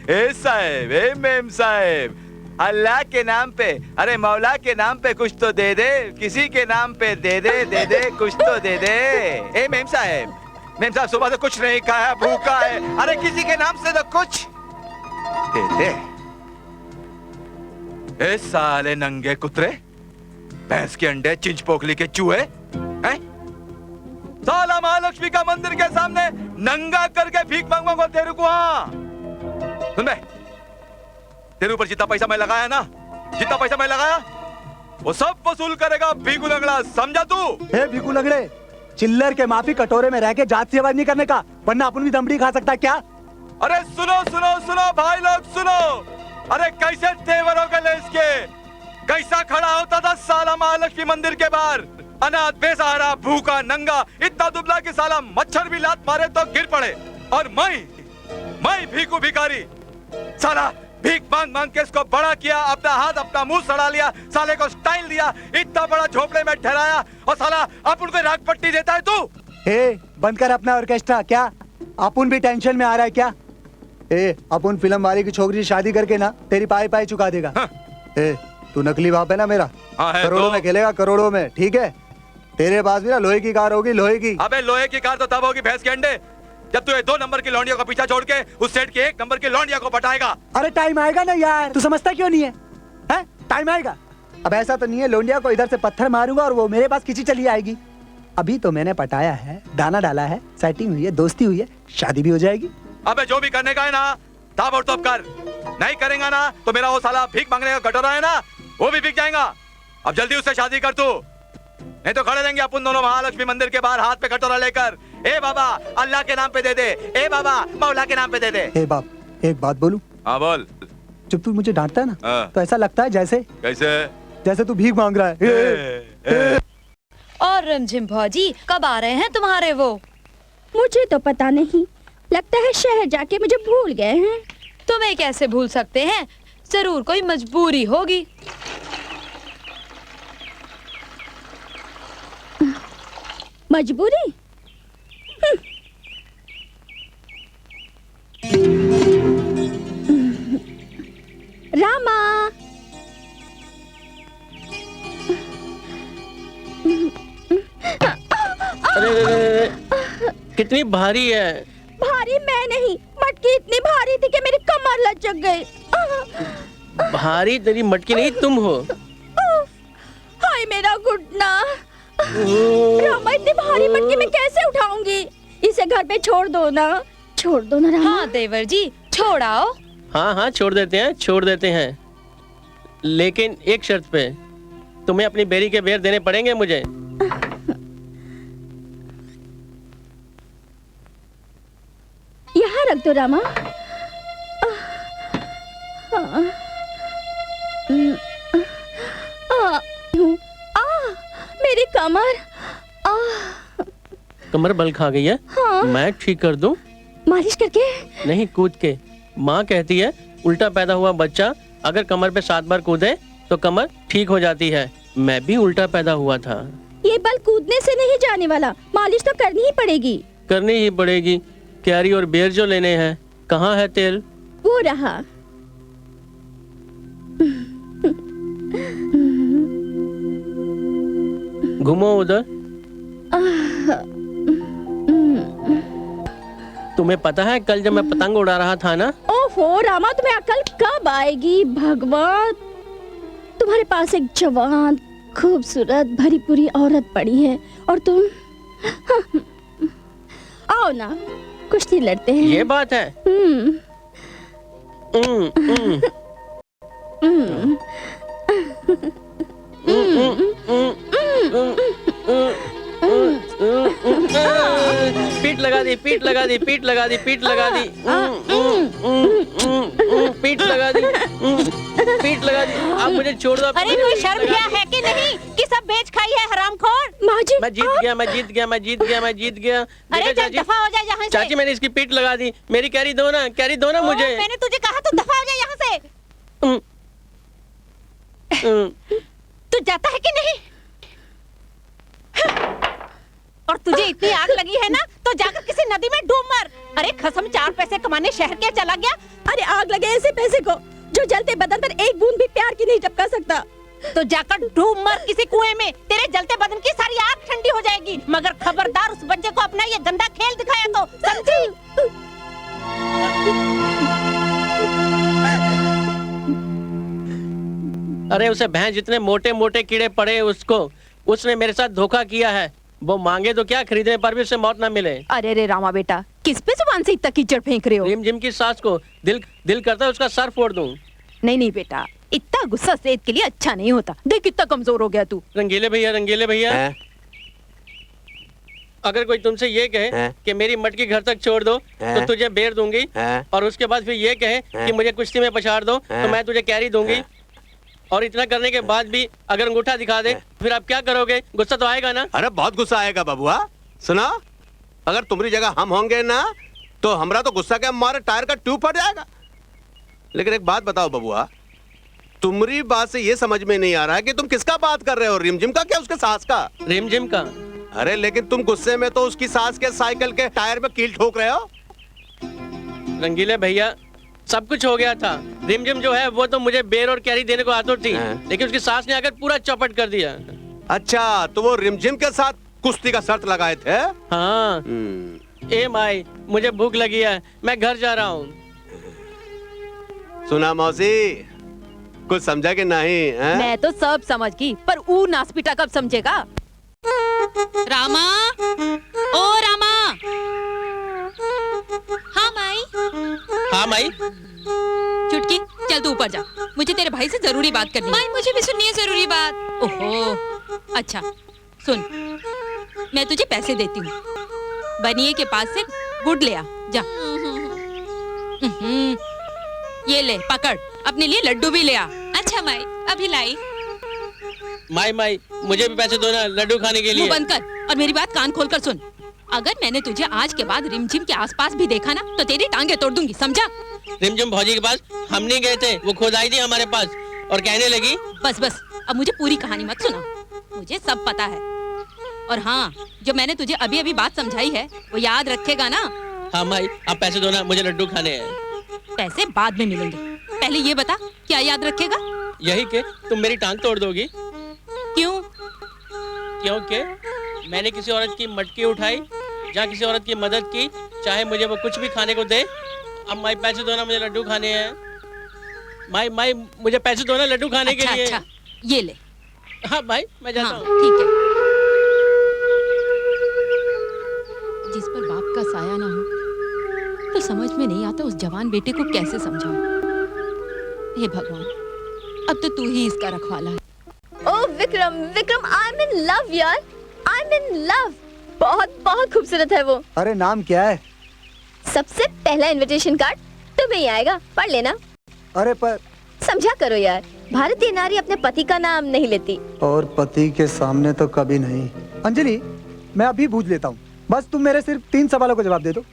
ए साहेब, ए मेम साहेब, अल्लाह के नाम पे, अरे मौला के नाम पे कुछ तो दे दे, किसी के नाम पे दे दे कुछ तो दे दे। ए मेम साहेब सुबह से कुछ नहीं खाया, भूखा है, अरे किसी के नाम से तो कुछ दे दे। ए साले नंगे कुतरे, भैंस के अंडे, चिंच पोखली के चूहे हैं? साला महालक्ष्मी का मंदिर के सामने नंगा करके भीख मांगूंगा तेरे को। हाँ सुन बे, तेरे ऊपर जितना पैसा मैं लगाया ना, जितना पैसा मैं लगाया वो सब वसूल करेगा भीखू लंगड़ा, समझा तू? हे भीखू लंगड़े, चिल्लर के माफी कटोरे में रह के जात से आवाज नहीं करने का, वरना अपन भी दमड़ी खा सकता है क्या? अरे सुनो सुनो सुनो भाई लोग सुनो, अरे कैसे तेवर हो गए इसके, कैसा खड़ा होता था साला महालक्ष्मी मंदिर के बाहर, अनाथ बेसहारा भूखा नंगा, इतना दुबला कि साला मच्छर भी लात मारे तो गिर पड़े। और मैं भीखू भिखारी, साला भीख मांग मांग के इसको बड़ा किया, अपना हाथ अपना मुंह सड़ा लिया, साले को स्टाइल दिया, इतना बड़ा झोपड़े में ठहराया, और साला अपन को राग पट्टी देता है तू। ए बंद कर अपना ऑर्केस्ट्रा, क्या अपन भी टेंशन में आ रहा है क्या? ए अपन फिल्म वाली की छोकरी से शादी करके ना तेरी पाई पाई चुका देगा। हाँ। ए तू नकली बाप है ना मेरा, करोड़ों में खेलेगा, करोड़ों में, ठीक है? तेरे पास भी ना लोहे की कार होगी, लोहे की। अबे लोहे की कार तो तब होगी भैंस के अंडे, जब तू 2 नंबर की लौंडिया को पीछा छोड़ के उस सेठ के 1 नंबर की लौंडिया को पटाएगा। अरे टाइम आएगा ना यार, तू समझता क्यों नहीं है? हैं? टाइम आएगा। अब ऐसा तो नहीं है लौंडिया को इधर से पत्थर मारूंगा और वो मेरे पास खींची चली आएगी। अभी तो मैंने पटाया है, दाना डाला है, सेटिंग हुई है, दोस्ती हुई है, शादी भी हो जाएगी। अबे जो भी करने का है ना ताबड़तोड़ कर, नहीं करेगा ना तो मेरा वो साला भीख मांगने का कटोरा है ना वो भी बिक जाएगा। अब जल्दी उससे शादी कर तू, नहीं तो खड़े रहेंगे अपन दोनों महालक्ष्मी मंदिर के बाहर हाथ पे कटोरा लेकर। ए बाबा अल्लाह के नाम पे दे दे, ए बाबा मौला के नाम पे दे दे। ए बाप एक बात बोलूं? हाँ बोल। जब तू मुझे डांटता है ना तो ऐसा लगता है जैसे जैसे तू भीख मांग रहा है। और रिमझिम भौजी कब आ रहे हैं तुम्हारे वो? मुझे तो पता नहीं, लगता है शहर जाके मुझे भूल गए हैं। तुम्हें कैसे भूल सकते हैं, जरूर कोई मजबूरी होगी। मजबूरी? रामा, अरे कितनी भारी है। भारी मैं नहीं, मटकी इतनी भारी थी कि मेरी कमर लचक गई। भारी तेरी मटकी नहीं, तुम हो। हाय मेरा घुटना। रामा, इतनी भारी मटकी मैं कैसे उठाऊंगी? इसे घर पे छोड़ दो ना, छोड़ दो ना रामा। हाँ देवर जी, छोड़ आओ। हाँ हाँ छोड़ देते हैं, छोड़ देते हैं, लेकिन एक शर्त पे। तुम्हें अपनी बेरी के बेर देने पड़ेंगे मुझे। यहाँ रख दो रामा। मेरी कमर। कमर बल खा गई है। हाँ। मैं ठीक कर दूं? मालिश करके? नहीं, कूद के। माँ कहती है उल्टा पैदा हुआ बच्चा अगर कमर पे 7 बार कूदे तो कमर ठीक हो जाती है। मैं भी उल्टा पैदा हुआ था। ये बल कूदने से नहीं जाने वाला, मालिश तो करनी ही पड़ेगी। करनी ही पड़ेगी। कैरी और बेर जो लेने हैं, कहाँ है तेल? वो रहा। घूमो उधर। तुम्हें पता है कल जब मैं पतंग उड़ा रहा था ना? ओहो रामा, तुम्हें अकल कब आएगी? भगवान, तुम्हारे पास एक जवान, खूबसूरत, भरी पूरी औरत पड़ी है और तुम आओ ना, कुश्ती लड़ते हैं। ये बात है। पीठ लगा दी, पीठ लगा दी, पीठ लगा दी, पीठ लगा दी, पीठ लगा दी, पीठ लगा दी। आप मुझे छोड़ दो। अरे कोई शर्म क्या है कि नहीं कि सब बेच खाई है हरामखोर। माँ जी, मैं जीत गया, मैं जीत गया, मैं जीत गया, मैं जीत गया। अरे चल दफा हो जा यहाँ से। चाची मैंने इसकी पीठ लगा दी। मेरी कैरी दो ना, कैरी दो ना मुझे। मैंने तुझे कहा तो दफा हो जा यहाँ से। तू जाता है कि नहीं? और तुझे इतनी आग लगी है ना तो जाकर किसी नदी में डूब मर। अरे खसम 4 पैसे कमाने शहर क्या चला गया? अरे आग लगे ऐसे पैसे को जो जलते बदन पर एक बूंद भी प्यार की नहीं टपका सकता। तो जाकर डूब मर किसी कुएं में, तेरे जलते बदन की सारी आग ठंडी हो जाएगी। मगर खबरदार उस बच्चे को अपना ये गंदा खेल दिखाया तो, समझी? अरे उसे भैंस जितने मोटे मोटे कीड़े पड़े उसने मेरे साथ धोखा किया है। वो मांगे तो क्या, खरीदने पर भी उसे मौत ना मिले। अरे रे रामा बेटा, किस पे जुबान से इतना कीचड़ फेंक रहे हो? रिम जिम की सास को दिल करता है उसका सर फोड़ दूं। नहीं नहीं बेटा, इतना गुस्सा सेहत के लिए अच्छा नहीं होता। देख कितना कमजोर हो गया तू। रंगीले भैया, रंगीले भैया, अगर कोई तुमसे ये कहे कि मेरी मटकी घर तक छोड़ दो तो तुझे बेर दूंगी, और उसके बाद फिर ये कहे कि मुझे कुश्ती में पछाड़ दो तो मैं तुझे कैरी दूंगी, और इतना करने के बाद भी अगर अंगूठा दिखा दे, फिर आप क्या करोगे? गुस्सा तो आएगा ना? अरे बहुत गुस्सा आएगा बबुआ। सुना, अगर तुम्हारी जगह हम होंगे ना तो हमरा तो गुस्सा के मारे टायर का ट्यूब फट जाएगा। लेकिन एक बात बताओ बबुआ, तुम्हारी बात से ये समझ में नहीं आ रहा है कि तुम किसका बात कर रहे हो, रिमझिम का क्या उसके सास का? रिमझिम का। अरे लेकिन तुम गुस्से में तो उसकी सास के साइकिल के टायर में कील ठोक रहे हो। रंगीले भैया, सब कुछ हो गया था। रिमझिम जो है वो तो मुझे बेर और कैरी देने को आतुर थी, लेकिन उसकी सास ने आकर पूरा चौपट कर दिया। अच्छा, तो वो रिमझिम के साथ कुश्ती का शर्त लगाए थे? हाँ। ए माई, मुझे भूख लगी है, मैं घर जा रहा हूँ। सुना मौसी, कुछ समझा कि नहीं? मैं तो सब समझ गई, पर ऊ नासपीटा कब समझेगा? रामा, ओ रामा। हाँ माई। हाँ माई। चुटकी, चल तू ऊपर जा, मुझे तेरे भाई से जरूरी बात करनी है। माई मुझे भी सुननी है जरूरी बात। ओहो, अच्छा सुन, मैं तुझे पैसे देती हूँ, बनिए के पास से गुड़ ले आ, जा। ये ले पकड़, अपने लिए लड्डू भी ले आ। अच्छा माई, अभी लाई। माई, मुझे भी पैसे दो ना लड्डू खाने के लिए। मुंह बंद कर और मेरी बात कान खोल कर सुन। अगर मैंने तुझे आज के बाद रिमझिम के आसपास भी देखा ना तो तेरी टांगे तोड़ दूंगी, समझा? रिमझिम भौजी के पास हम नहीं गए थे, वो खुद आई थी हमारे पास और कहने लगी। बस बस, अब मुझे पूरी कहानी मत सुना, मुझे सब पता है। और हाँ, जो मैंने तुझे अभी अभी बात समझाई है वो याद रखेगा ना? हाँ माई, आप पैसे दो ना, मुझे लड्डू खाने हैं। पैसे बाद में मिलेंगे, पहले ये बता क्या याद रखेगा? यही के तुम मेरी टांग तोड़ दोगी। क्यों? क्योंकि मैंने किसी औरत की मटकी उठाई या किसी औरत की मदद की, चाहे मुझे वो कुछ भी खाने को दे। अब माई पैसे दो ना, मुझे लड्डू खाने हैं। माई माई मुझे पैसे दो ना लड्डू खाने के लिए। अच्छा, ये ले। हाँ भाई, मैं जाता हूँ। ठीक है। जिस पर बाप का साया ना हो तो समझ में नहीं आता उस जवान बेटे को कैसे समझाऊं। हे भगवान, अब तो तू ही इसका रखवाला है। Oh Vikram, Vikram I am in love यार, आई एम इन लव। बहुत बहुत खूबसूरत है वो। अरे नाम क्या है? सबसे पहला इनविटेशन कार्ड तुम्हें ही आएगा, पढ़ लेना। अरे पर समझा करो यार, भारतीय नारी अपने पति का नाम नहीं लेती। और पति के सामने तो कभी नहीं। अंजलि, मैं अभी पूछ लेता हूँ, बस तुम मेरे सिर्फ 3 सवालों का जवाब दे दो।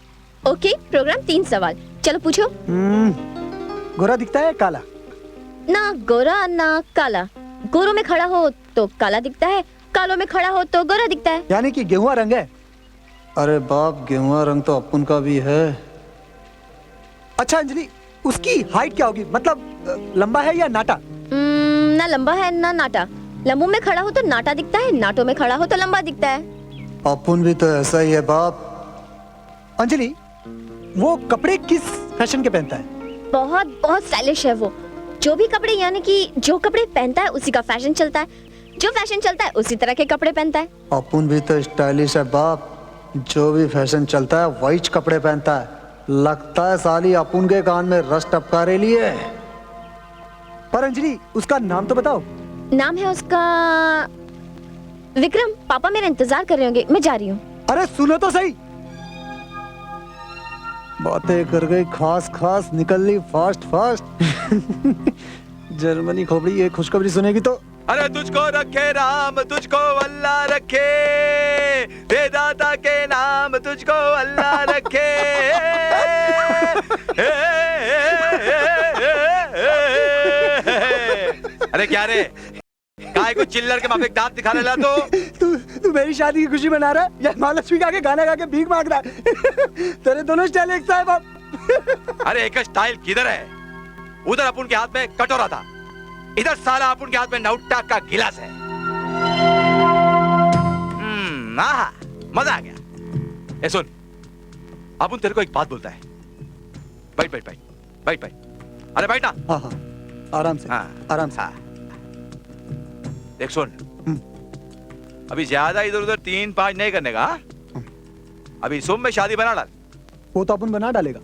ओके, प्रोग्राम 3 सवाल, चलो पूछो। गोरा दिखता है काला? ना गोरा ना काला। गोरों में खड़ा हो तो काला दिखता है, कालों में खड़ा हो तो गोरा दिखता है। यानी कि गेहुआ रंग है? अरे बाप, गेहुआ रंग तो अपन का भी है। अच्छा अंजलि, उसकी हाइट क्या होगी, मतलब लंबा है या नाटा? ना लंबा है ना नाटा। लंबू में खड़ा हो तो नाटा दिखता है, नाटो में खड़ा हो तो लंबा दिखता है। अपन भी तो ऐसा ही है बाप। अंजलि, वो कपड़े किस फैशन के पहनता है? बहुत बहुत स्टाइलिश है वो। जो भी कपड़े, यानी कि जो कपड़े पहनता है उसी का फैशन चलता है, जो फैशन चलता है उसी तरह के कपड़े पहनता है। अपन भी तो स्टाइलिश है बाप, जो भी फैशन चलता है वही कपड़े पहनता है। लगता है साली अपन के कान में रस टपका रही है। पर अंजलि, उसका नाम तो बताओ। नाम है उसका विक्रम। पापा मेरा इंतजार कर रहे होंगे, मैं जा रही हूँ। अरे सुनो तो सही। बातें कर गई खास खास, निकल ली फास्ट फास्ट। जर्मनी खोपड़ी ये खुशखबरी सुनेगी तो। अरे तुझको रखे राम, तुझको अल्लाह रखे, दे दाता के नाम तुझको अल्लाह रखे। अरे क्या रे, काय को चिल्लर के माफिक दांत दिखा रहा तू मेरी शादी की खुशी मना रहा है या महालक्ष्मी का के गाना गा के भीख मांग रहा है? तेरे दोनों स्टाइल एक सा है बाप। अरे एक स्टाइल किधर है? उधर अपन के हाथ में कटोरा था, इधर साला अपन के हाथ में नौटा का गिलास है। आहा, मजा आ गया। ए सुन, अपन तेरे को एक बात बोलता है। बैठ बैठ बैठ बैठ बैठ। अरे बैठ ना। हाँ हाँ, आराम से। हाँ आराम से। देख सुन, अभी ज्यादा इधर उधर 3-5 नहीं करने का। अभी सुम में शादी बना डाल। वो तो अपन बना डालेगा,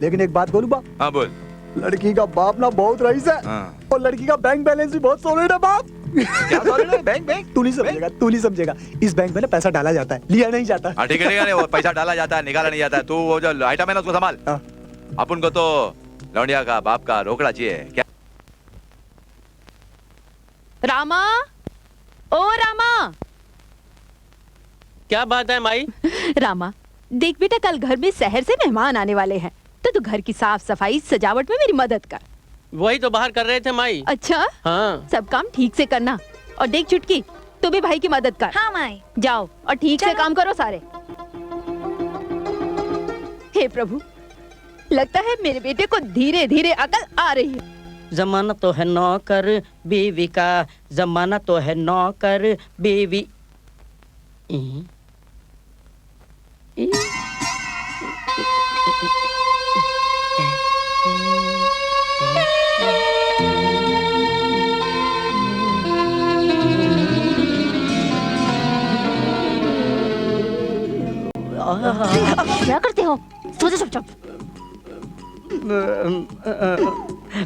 लेकिन एक बात बोलूं बाप? हाँ बोल। लड़की का बाप ना बहुत रईस है। हाँ। और लड़की का बैंक बैलेंस भी बहुत सॉलिड है बाप। क्या सॉलिड है? बैंक? तू नहीं समझेगा। इस बैंक में ना पैसा डाला जाता है, लिया नहीं जाता। हाँ ठीक है, वो पैसा डाला जाता है, निकाला नहीं जाता है। तू वो जो आइटम है ना उसको संभाल। अपन को तो लौंडिया का बाप का रोकड़ा चाहिए। क्या रामा, ओ रामा। क्या बात है माई? रामा देख बेटा, कल घर में शहर से मेहमान आने वाले हैं, तो तू घर की साफ सफाई सजावट में मेरी मदद कर। वही तो बाहर कर रहे थे माई। अच्छा हाँ। सब काम ठीक से करना। और देख चुटकी, तू भी भाई की मदद कर। हाँ माई। जाओ और ठीक से काम करो सारे। हे प्रभु, लगता है मेरे बेटे को धीरे धीरे अकल आ रही है। जमाना तो है नौकर बीवी का, जमाना तो है नौकर बीवी। क्या करते हो? सो जा चुपचाप।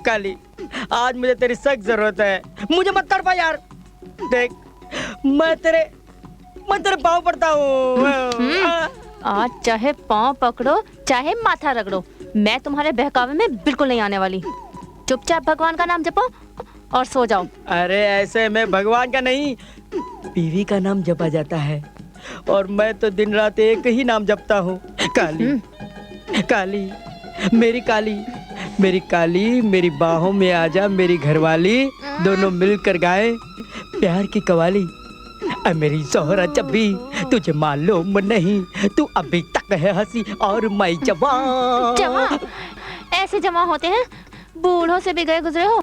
काली, आज मुझे तेरी सख्त जरूरत है, मुझे मत तड़पा यार। देख, मैं तेरे पाँव पड़ता हूँ। आज चाहे पाँव पकड़ो चाहे माथा रगड़ो, मैं तुम्हारे बहकावे में बिल्कुल नहीं आने वाली। चुपचाप भगवान का नाम जपो और सो जाओ। अरे ऐसे में भगवान का नहीं, बीवी का नाम जपा जाता है। और मैं तो दिन रात एक ही नाम जपता हूँ, काली काली मेरी काली, मेरी काली, मेरी बाहों में आजा मेरी घरवाली, दोनों मिलकर गाए प्यार की कवाली। मेरी जोहरा जब्बी तुझे मालूम नहीं, तू अभी तक है हंसी और मैं जवान। जवान ऐसे जमा होते हैं, बूढ़ों से भी गए गुजरे हो।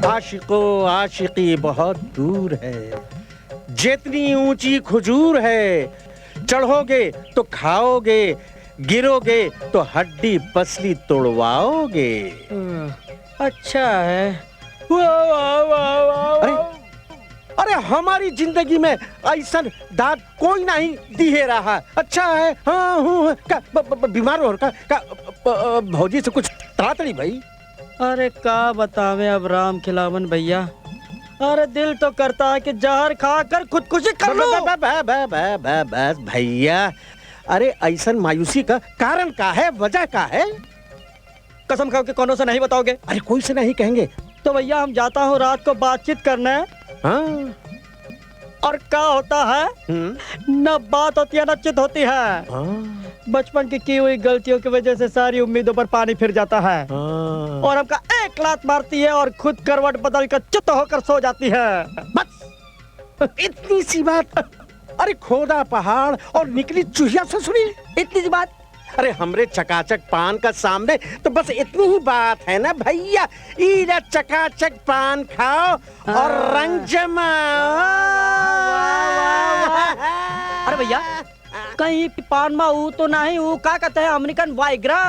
आशिको आशिकी बहुत दूर है, जितनी ऊंची खजूर है, चढ़ोगे तो खाओगे, गिरोगे तो हड्डी पसली तोड़वाओगे। अच्छा है। वाह वाह वाह वाह। अरे हमारी जिंदगी में ऐसा दाग कोई नहीं दिहे रहा। अच्छा है। हाँ हूँ बीमार हो का भौजी से कुछ तातड़ी भाई। अरे का बतावे अब राम खिलावन भैया, अरे दिल तो करता है कि जहर खाकर खुदकुशी कर लो। बस भैया, अरे ऐसा मायूसी का कारण का है, वजह का है? कसम खाओ कि कोनो से नहीं बताओगे? अरे कोई से नहीं कहेंगे। तो भैया हम जाता हूँ रात को बातचीत करने। हाँ। और क्या होता है, न बात होती है न चित होती है। बचपन की हुई गलतियों की वजह से सारी उम्मीदों पर पानी फिर जाता है और हमका एक लात मारती है और खुद करवट बदल कर चित होकर सो जाती है। बस इतनी सी बात। अरे खोदा पहाड़ और निकली चूहिया से सुनी, इतनी सी बात। अरे हमरे चकाचक पान का सामने तो बस इतनी ही बात है ना भैया। इधर चकाचक पान खाओ और रंग जमाओ। अरे भैया कहीं पान में ऊ तो नहीं, ऊ क्या कहते हैं अमेरिकन वाइग्रा।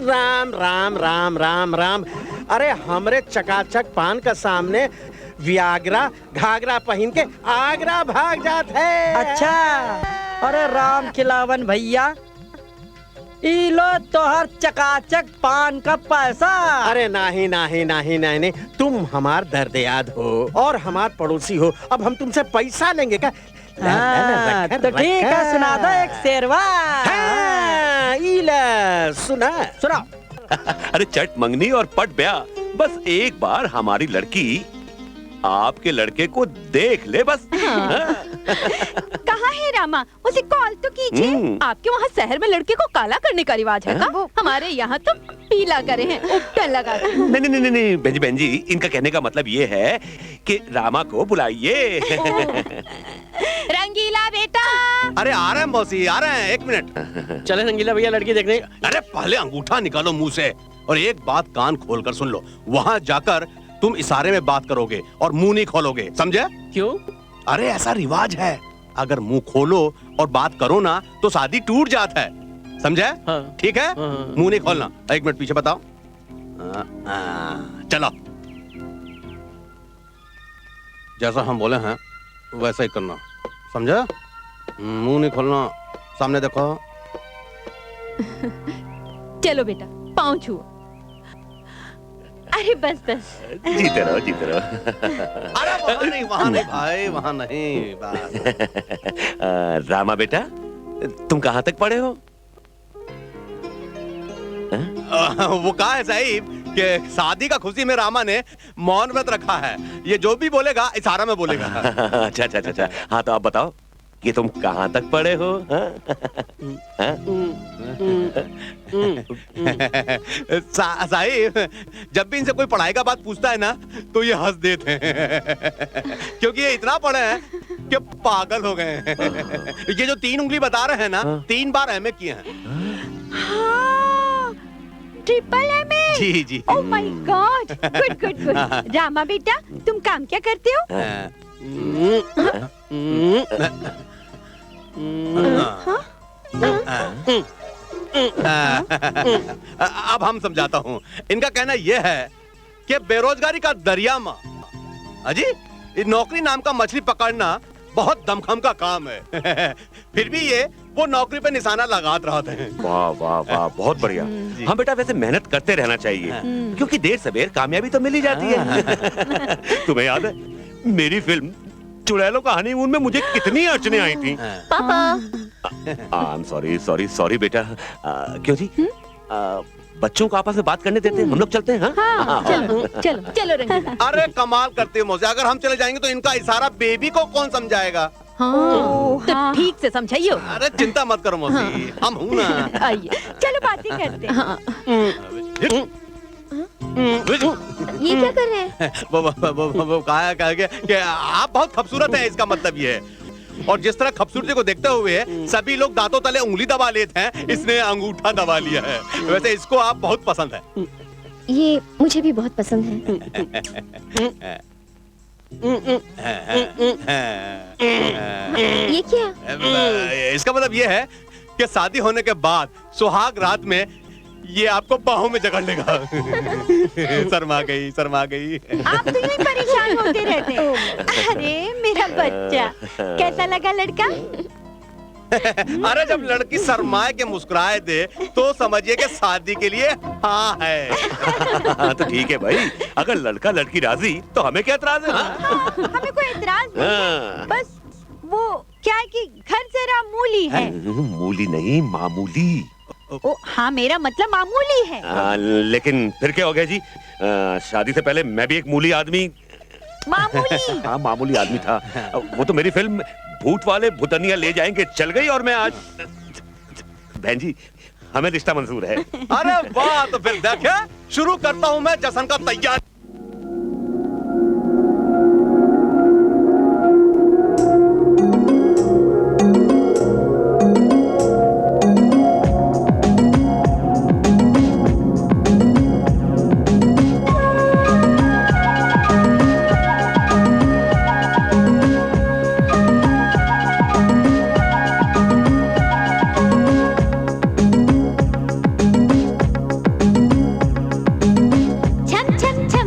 राम राम राम राम राम। अरे हमरे चकाचक पान का सामने वियाग्रा घाघरा पहन के आगरा भाग जात है। अच्छा। अरे राम खिलावन भैया, लो तोहर चकाचक पान का पैसा। अरे नहीं नहीं नहीं नहीं नहीं, तुम हमार दर्द याद हो और हमार पड़ोसी हो, अब हम तुमसे पैसा लेंगे क्या? तो ठीक है, सुना दो एक शेरवा। सुना सुना। अरे चट मंगनी और पट ब्याह, बस एक बार हमारी लड़की आपके लड़के को देख ले बस। कहाँ है रामा? उसे कॉल तो कीजिए। आपके वहाँ शहर में लड़के को काला करने का रिवाज है का? हमारे यहाँ तो पीला करे हैं, उपटन लगा। नहीं नहीं बहन जी, इनका कहने का मतलब ये है कि रामा को बुलाइए। रंगीला बेटा। अरे आ रहे हैं मौसी, आ रहे हैं, एक मिनट। चले रंगीला भैया लड़की देखने। अरे पहले अंगूठा निकालो मुंह से और एक बात कान खोलकर सुन लो। वहाँ जाकर तुम इशारे में बात करोगे और मुंह नहीं खोलोगे, समझे? क्यों? अरे ऐसा रिवाज है, अगर मुंह खोलो और बात करो ना तो शादी टूट जाता है, समझे? हाँ। ठीक है? हाँ। मुंह नहीं खोलना। एक मिनट पीछे बताओ। चलो, जैसा हम बोले हैं वैसा ही करना, समझे? मुंह नहीं खोलना, सामने देखो। चलो बेटा, पाँव छुओ। अरे बस बस। जीते रहो जीते रहो। अरे वहाँ नहीं भाई, वहाँ नहीं। बस। रामा बेटा, तुम कहाँ तक पढ़े हो? वो कहा है साहिब कि शादी का खुशी में रामा ने मौन व्रत रखा है। ये जो भी बोलेगा इशारा में बोलेगा। अच्छा अच्छा अच्छा। हाँ तो आप बताओ कि तुम कहाँ तक पढ़े हो? साहिब, जब भी इनसे कोई पढ़ाई का बात पूछता है ना तो ये हंस देते हैं क्योंकि ये इतना पढ़े हैं कि पागल हो गए हैं। ये जो 3 उंगली बता रहे हैं ना, 3 बार एमए किए हैं। Triple MA. जी जी। Oh my god, good good good. Rama बेटा, तुम काम क्या करते हो? अब हम समझाता हूँ। इनका कहना यह है कि बेरोजगारी का दरिया में अजी नौकरी नाम का मछली पकड़ना बहुत दमखम का काम है। फिर भी ये वो नौकरी पे निशाना लगाते रहते हैं। वाह वाह वाह, बहुत बढ़िया। हाँ बेटा, वैसे मेहनत करते रहना चाहिए क्योंकि देर सवेर कामयाबी तो मिल ही जाती है। तुम्हें याद है मेरी फिल्म चुड़ैलों का हनीमून में मुझे कितनी अड़चने आई थी? पापा। सॉरी बेटा। क्यों जी? बच्चों को आपस में बात करने देते हैं, हम लोग चलते हैं। हाँ, चलो चलो चलो रंगीला। अरे कमाल करते हो मौसी, अगर हम चले जाएंगे तो इनका इशारा बेबी को कौन समझाएगा? हाँ तो ठीक से समझाइयो। अरे चिंता मत करो मौसी, हम हूं ना। आइए चलो बातें करते हैं। हाँ। ये क्या कर रहे हैं? वो कहा कि आप बहुत खूबसूरत हैं, इसका मतलब ये है। और जिस तरह खूबसूरती को देखते हुए सभी लोग दांतों तले उंगली दबा लेते हैं, इसने अंगूठा दबा लिया है। वैसे इसको आप बहुत पसंद है। ये मुझे भी बहुत पसंद है। ये क्या? इसका मतलब ये है कि शादी होने के बाद सुहाग रात में ये आपको बाहों में जकड़ लेगा। शर्मा गई, शर्मा गई। आप तो यूं परेशान होते रहते हैं। अरे मेरा बच्चा, कैसा लगा लड़का? अरे जब लड़की शर्माए के मुस्कुराए दे तो समझिए कि शादी के लिए हाँ है। तो ठीक है भाई, अगर लड़का लड़की राजी तो हमें क्या एतराज है? हमें कोई एतराज नहीं है। बस वो क्या है कि घर जरा मूली है। मूली नहीं, मामूली। ओ हाँ, मेरा मतलब मामूली है। लेकिन फिर क्या हो गया जी? शादी से पहले मैं भी एक मूली आदमी, मामूली हाँ मामूली आदमी था। वो तो मेरी फिल्म भूत वाले भूतनिया ले जाएंगे चल गई और मैं आज। बहन जी, हमें रिश्ता मंजूर है। अरे वाह, तो फिर देखे शुरू करता हूँ मैं जश्न का तैयार। छम छम छम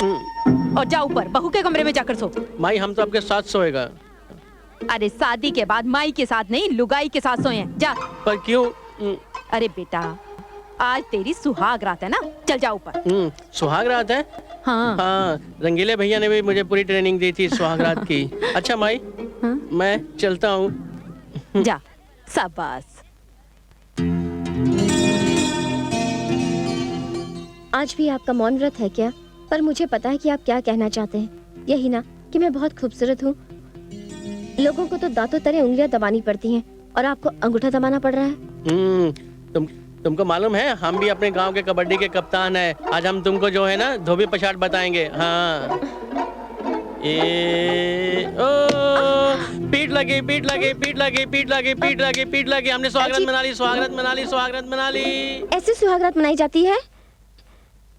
और जा ऊपर बहू के कमरे में जाकर सो। माई हम तो आपके साथ सोएगा। अरे शादी के बाद माई के साथ नहीं, लुगाई के साथ सोए। जा। पर क्यों? अरे बेटा, आज तेरी सुहाग रात है ना, चल जा ऊपर। सुहाग रात है? हाँ हाँ, रंगीले भैया ने भी मुझे पूरी ट्रेनिंग दी थी सुहाग रात की। अच्छा माई, मैं चलता हूँ। जा, शाबाश। आज भी आपका मौन व्रत है क्या? पर मुझे पता है कि आप क्या कहना चाहते हैं। यही ना कि मैं बहुत खूबसूरत हूँ। लोगों को तो दांतों तरह उंगलियां दबानी पड़ती हैं और आपको अंगूठा दबाना पड़ रहा है। तुमको मालूम है हम भी अपने गांव के कबड्डी के कप्तान हैं। आज हम तुमको जो है ना धोबी पछाड़ बताएंगे। हाँ पीठ लगी, पीठ लगी, पीठ लगी, पीठ लगी, पीठ लगी, पीठ लगी। हमने सुहागरात मना ली, सुहागरात मना ली, सुहागरात मना ली। ऐसे सुहागरात मनाई जाती है?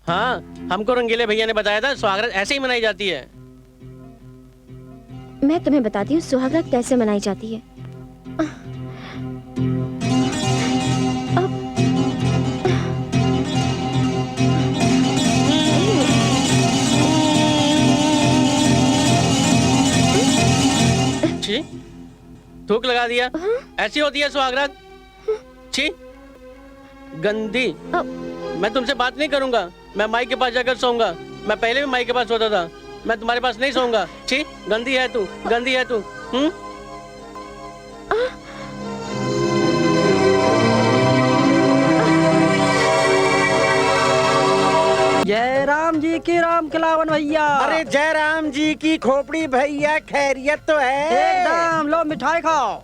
हाँ, हमको रंगीले भैया ने बताया था सुहागरात ऐसे ही मनाई जाती है। मैं तुम्हें बताती हूँ सुहागरात कैसे मनाई जाती है। छी, थूक लगा दिया। ऐसी होती है सुहागरात। छी, गंदी। मैं तुमसे बात नहीं करूंगा। मैं माई के पास जाकर सोऊंगा। मैं पहले भी माई के पास सोता था। मैं तुम्हारे पास नहीं सोऊंगा। छी, गंदी है तू, गंदी है तू। जय राम जी की राम खिलावन भैया। अरे जय राम जी की खोपड़ी भैया, खैरियत तो है? एकदम। लो मिठाई खाओ।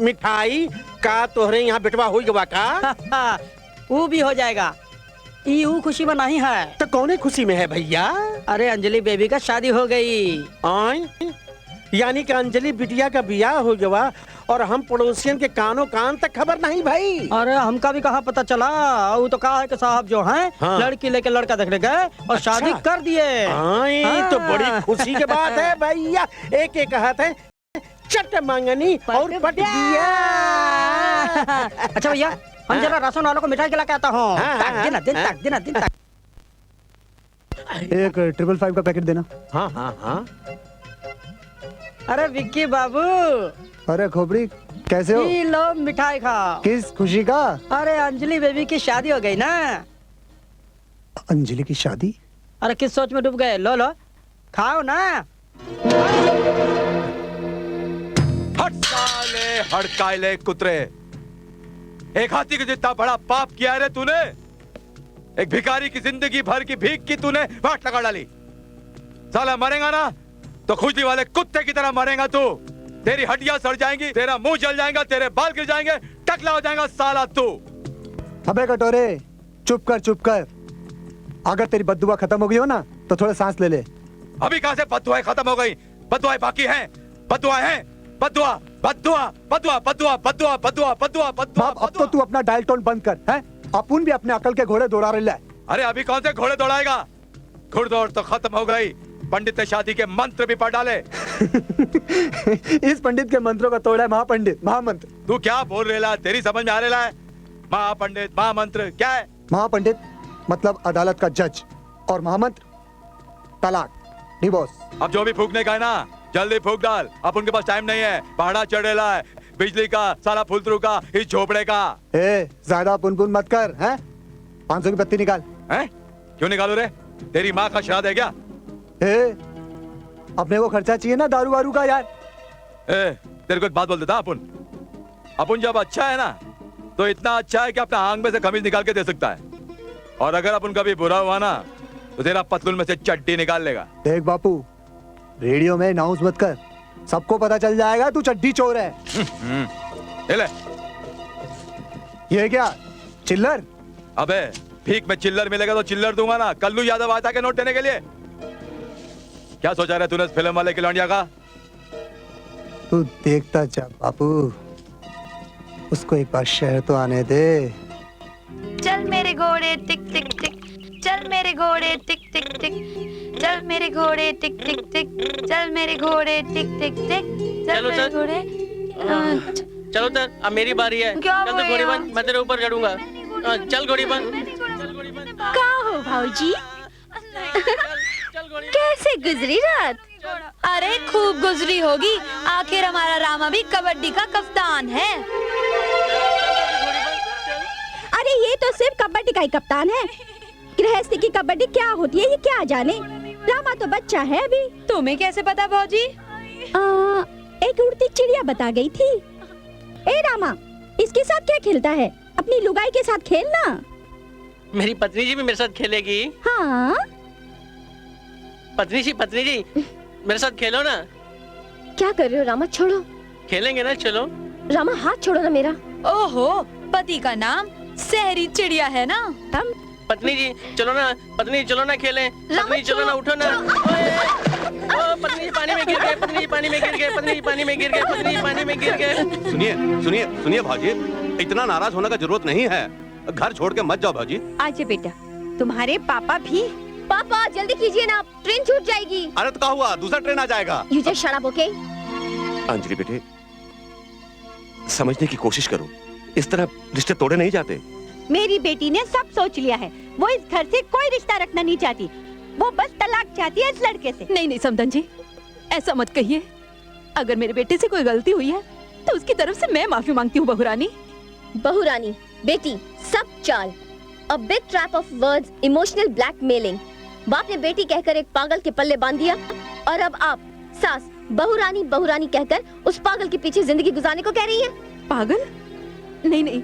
मिठाई का तोहरे यहाँ बिटवा हुई गवा का? वो भी हो जाएगा। यू खुशी में नहीं है तो कौन खुशी में है भैया? अरे अंजलि बेबी का शादी हो गई। यानी कि अंजलि बिटिया का ब्याह हो गया और हम पड़ोसियन के कानों कान तक खबर नहीं भाई। अरे हमका भी कहाँ पता चला। वो तो कहा है कि साहब जो हैं लड़की लेके लड़का देखने गए और शादी कर दिए। तो बड़ी खुशी की बात है भैया। एक एक हाथ है चट मांगनी और पट दिया। अच्छा भैया, हम जरा राशन वालों को मिठाई खिला के आता हूँ। एक 555 का पैकेट देना। हाँ हाँ हाँ। अरे विक्की बाबू। अरे खोपड़ी कैसे हो? लो मिठाई खाओ। किस खुशी का? अरे अंजलि बेबी की शादी हो गई ना। अंजलि की शादी? अरे किस सोच में डूब गए? लो लो खाओ ना। हट साले हड़काइले कुतरे। एक हाथी के जितना बड़ा पाप किया रे तूने। एक भिखारी की जिंदगी भर की भीख की तूने वाट लगा डाली। साला मरेगा ना तो खुजली वाले कुत्ते की तरह मरेगा तू। तेरी हड्डियां सड़ जाएंगी, तेरा मुंह जल जाएगा, तेरे बाल गिर जाएंगे, टकला हो जाएगा साला तू। अबे कटोरे चुप कर, चुप कर। अगर तेरी बद्दुआ खत्म हो गई हो ना तो थोड़ा सांस ले ले। अभी कहां से बद्दुआएं खत्म हो गई? बद्दुआएं बाकी हैं, बद्दुआएं हैं। बद्दुआ बद्दुआ बद्दुआ बद्दुआ बद्दुआ बद्दुआ बद्दुआ बद्दुआ। अब तो तू अपना डायल टोन बंद कर है। अपन भी अपने अकल के घोड़े दौड़ा रहा है। अरे अभी कौन से घोड़े दौड़ाएगा? घुड़दौड़ तो खत्म हो गई। पंडित ने शादी के मंत्र भी पढ़ डाले। इस पंडित के मंत्रों का तोड़ा है महापंडित, महामंत्र। तू क्या बोल रहा? तेरी समझ में आ रहा है? महापंडित महामंत्र क्या है? महापंडित मतलब अदालत का जज और महामंत्र तलाक, डिवोर्स। अब जो भी फूकने का है ना जल्दी फूक डाल। अब उनके पास टाइम नहीं है। पहाड़ा चढ़ेला है, बिजली का सारा फुलतरू का, इस झोपड़े का। ज्यादा पुन मत कर। हैं 500 की पत्ती निकाल। हैं क्यों निकालो रे? तेरी माँ का श्राद्ध है क्या? अपने को खर्चा चाहिए ना दारू वारू का यार। तेरे को एक बात बोल देता। अपन जब अच्छा है ना तो इतना अच्छा है कि अपना आंग में से कमीज निकाल के दे सकता है। और अगर अपन कभी बुरा हुआ ना तो तेरा पतलून में से चड्डी निकाल लेगा। देख बापू, रेडियो में अनाउंस मत कर, सबको पता चल जाएगा तू चड्डी चोर है। ले। ये क्या चिल्लर? अबे भीख में चिल्लर मिलेगा तो चिल्लर दूंगा ना। कल्लू यादव आता के नोट देने के लिए। क्या सोचा रहा तूने फिल्म वाले खिलौनिया का? तू देखता जा बापू, उसको एक बार शहर तो आने दे। चल मेरे घोड़े टिक टिक टिक, चल मेरे घोड़े टिक टिक टिक, चल मेरे घोड़े टिक टिक टिक, चल मेरे घोड़े टिक टिक टिक, चल मेरे घोड़े। चलो तर अब मेरी बारी है। चल तो घोड़ी बन, मैं तेरे ऊपर चढ़ूंगा। चल घोड़ी बन। का हो भाऊजी? कैसे गुजरी रात? अरे खूब गुजरी होगी, आखिर हमारा रामा भी कबड्डी का कप्तान है। अरे ये तो सिर्फ कबड्डी का ही कप्तान है, गृहस्थी की कबड्डी क्या होती है ये क्या जाने। रामा तो बच्चा है अभी। तुम्हें कैसे पता भौजी? एक उड़ती चिड़िया बता गई थी। ए रामा, इसके साथ क्या खेलता है? अपनी लुगाई के साथ खेलना। मेरी पत्नी जी भी मेरे साथ खेलेगी। हाँ पत्नी जी मेरे साथ खेलो ना। क्या कर रहे हो रामा? छोड़ो। खेलेंगे ना, चलो। रामा हाथ छोड़ो ना मेरा। ओहो, पति का नाम शहरी चिड़िया है ना। हम पत्नी जी चलो ना, पत्नी चलो ना खेलें। पत्नी चलो ना, उठो ना। ओ, पत्नी पानी में गिर गए, पत्नी पानी में गिर गए, पत्नी पानी में गिर गए, पत्नी पानी में गिर गए। सुनिए सुनिए सुनिए भाजी, इतना नाराज होने का जरूरत नहीं है। घर छोड़ के मत जाओ भाजी। आजा बेटा, तुम्हारे पापा भी। पापा जल्दी कीजिए ना, ट्रेन छूट जाएगी। अरे तो क्या हुआ, दूसरा ट्रेन आ जाएगा। You just shut up, okay? Anjali बेटे, समझने की कोशिश करो, इस तरह रिश्ते तोड़े नहीं जाते। मेरी बेटी ने सब सोच लिया है, वो इस घर से कोई रिश्ता रखना नहीं चाहती, वो बस तलाक चाहती है इस लड़के से। नहीं समधन जी, ऐसा मत कहिए। अगर मेरे बेटे से कोई गलती हुई है तो उसकी तरफ से मैं माफी मांगती हूँ बहू रानी। बहू रानी, बेटी, सब चाल। A big trap of words, emotional blackmailing. बाप ने बेटी कहकर एक पागल के पल्ले बांध दिया, और अब आप सास बहू रानी कहकर उस पागल के पीछे जिंदगी गुजारने को कह रही है। पागल? नहीं,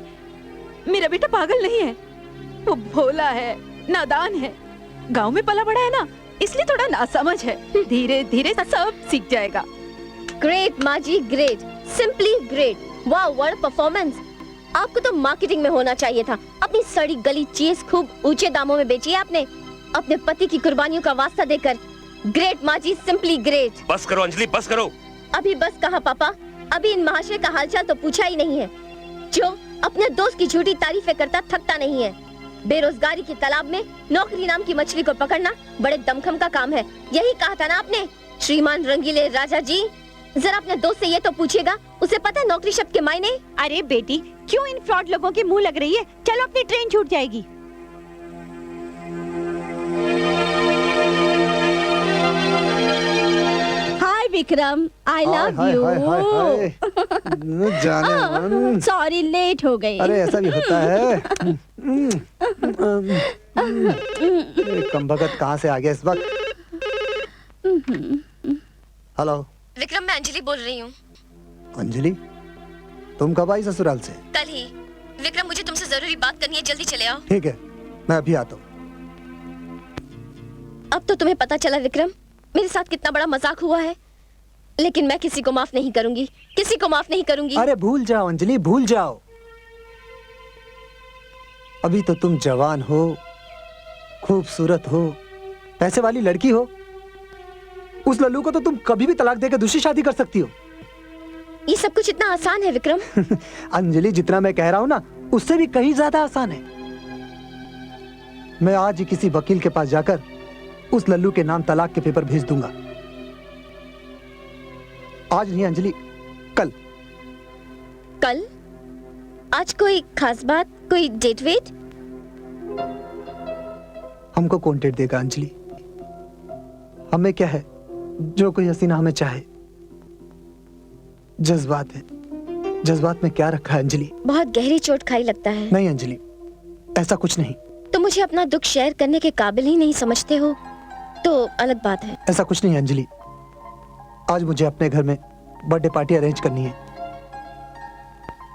मेरा बेटा पागल नहीं है। वो भोला है, नादान है, गांव में पला बड़ा है ना, इसलिए थोड़ा नासमझ है। धीरे धीरे सब सीख जाएगा। ग्रेट माँ जी, ग्रेट, सिंपली ग्रेट। वाह, व्हाट परफॉर्मेंस। आपको तो मार्केटिंग में होना चाहिए था। अपनी सड़ी गली चीज खूब ऊंचे दामों में बेची है आपने, अपने पति की कुर्बानियों का वास्ता देकर। ग्रेट माँ जी, सिंपली ग्रेट। बस करो अंजलि, बस करो। अभी बस कहा पापा, अभी इन महाशय का हालचाल तो पूछा ही नहीं है, जो अपने दोस्त की झूठी तारीफें करता थकता नहीं है। बेरोजगारी की तालाब में नौकरी नाम की मछली को पकड़ना बड़े दमखम का काम है। यही कहा था ना आपने, श्रीमान रंगीले राजा जी। जरा अपने दोस्त से ये तो पूछिएगा, उसे पता है नौकरी शब्द के मायने? अरे बेटी, क्यों इन फ्रॉड लोगों के मुंह लग रही है? चलो, अपनी ट्रेन छूट जाएगी। हाय विक्रम, आई लव यू। जाने सॉरी, लेट हो गई। अरे ऐसा भी होता है। कमबख्त कहाँ से आ गया इस वक्त? हेलो विक्रम, मैं अंजलि बोल रही हूँ। अंजलि, तुम कब आई ससुराल से? कल ही। विक्रम, मुझे तुमसे जरूरी बात करनी है, जल्दी चले आओ। ठीक है, मैं अभी आता हूँ। अब तो तुम्हें पता चला विक्रम, मेरे साथ कितना बड़ा मजाक हुआ है, लेकिन मैं किसी को माफ नहीं करूंगी, किसी को माफ नहीं करूंगी। अरे भूल जाओ अंजलि, भूल जाओ। अभी तो तुम जवान हो, खूबसूरत हो, पैसे वाली लड़की हो। उस लल्लू को तो तुम कभी भी तलाक देकर दूसरी शादी कर सकती हो। ये सब कुछ इतना आसान है विक्रम? अंजलि, जितना मैं कह रहा हूँ ना, उससे भी कहीं ज्यादा आसान है। मैं आज ही किसी वकील के पास जाकर उस लल्लू के नाम तलाक के पेपर भेज दूंगा। आज नहीं अंजलि, कल। कल? आज कोई खास बात, कोई डेट वेट? हमको कौन डेट देगा अंजलि? हमें क्या है, जो कोई हसीना हमें चाहे। जज्बात है, जज्बात में क्या रखा है अंजलि? बहुत गहरी चोट खाई लगता है। नहीं अंजलि, ऐसा कुछ नहीं। तो मुझे अपना दुख शेयर करने के काबिल ही नहीं समझते हो तो अलग बात है। ऐसा कुछ नहीं अंजलि, आज मुझे अपने घर में बर्थडे पार्टी अरेंज करनी है।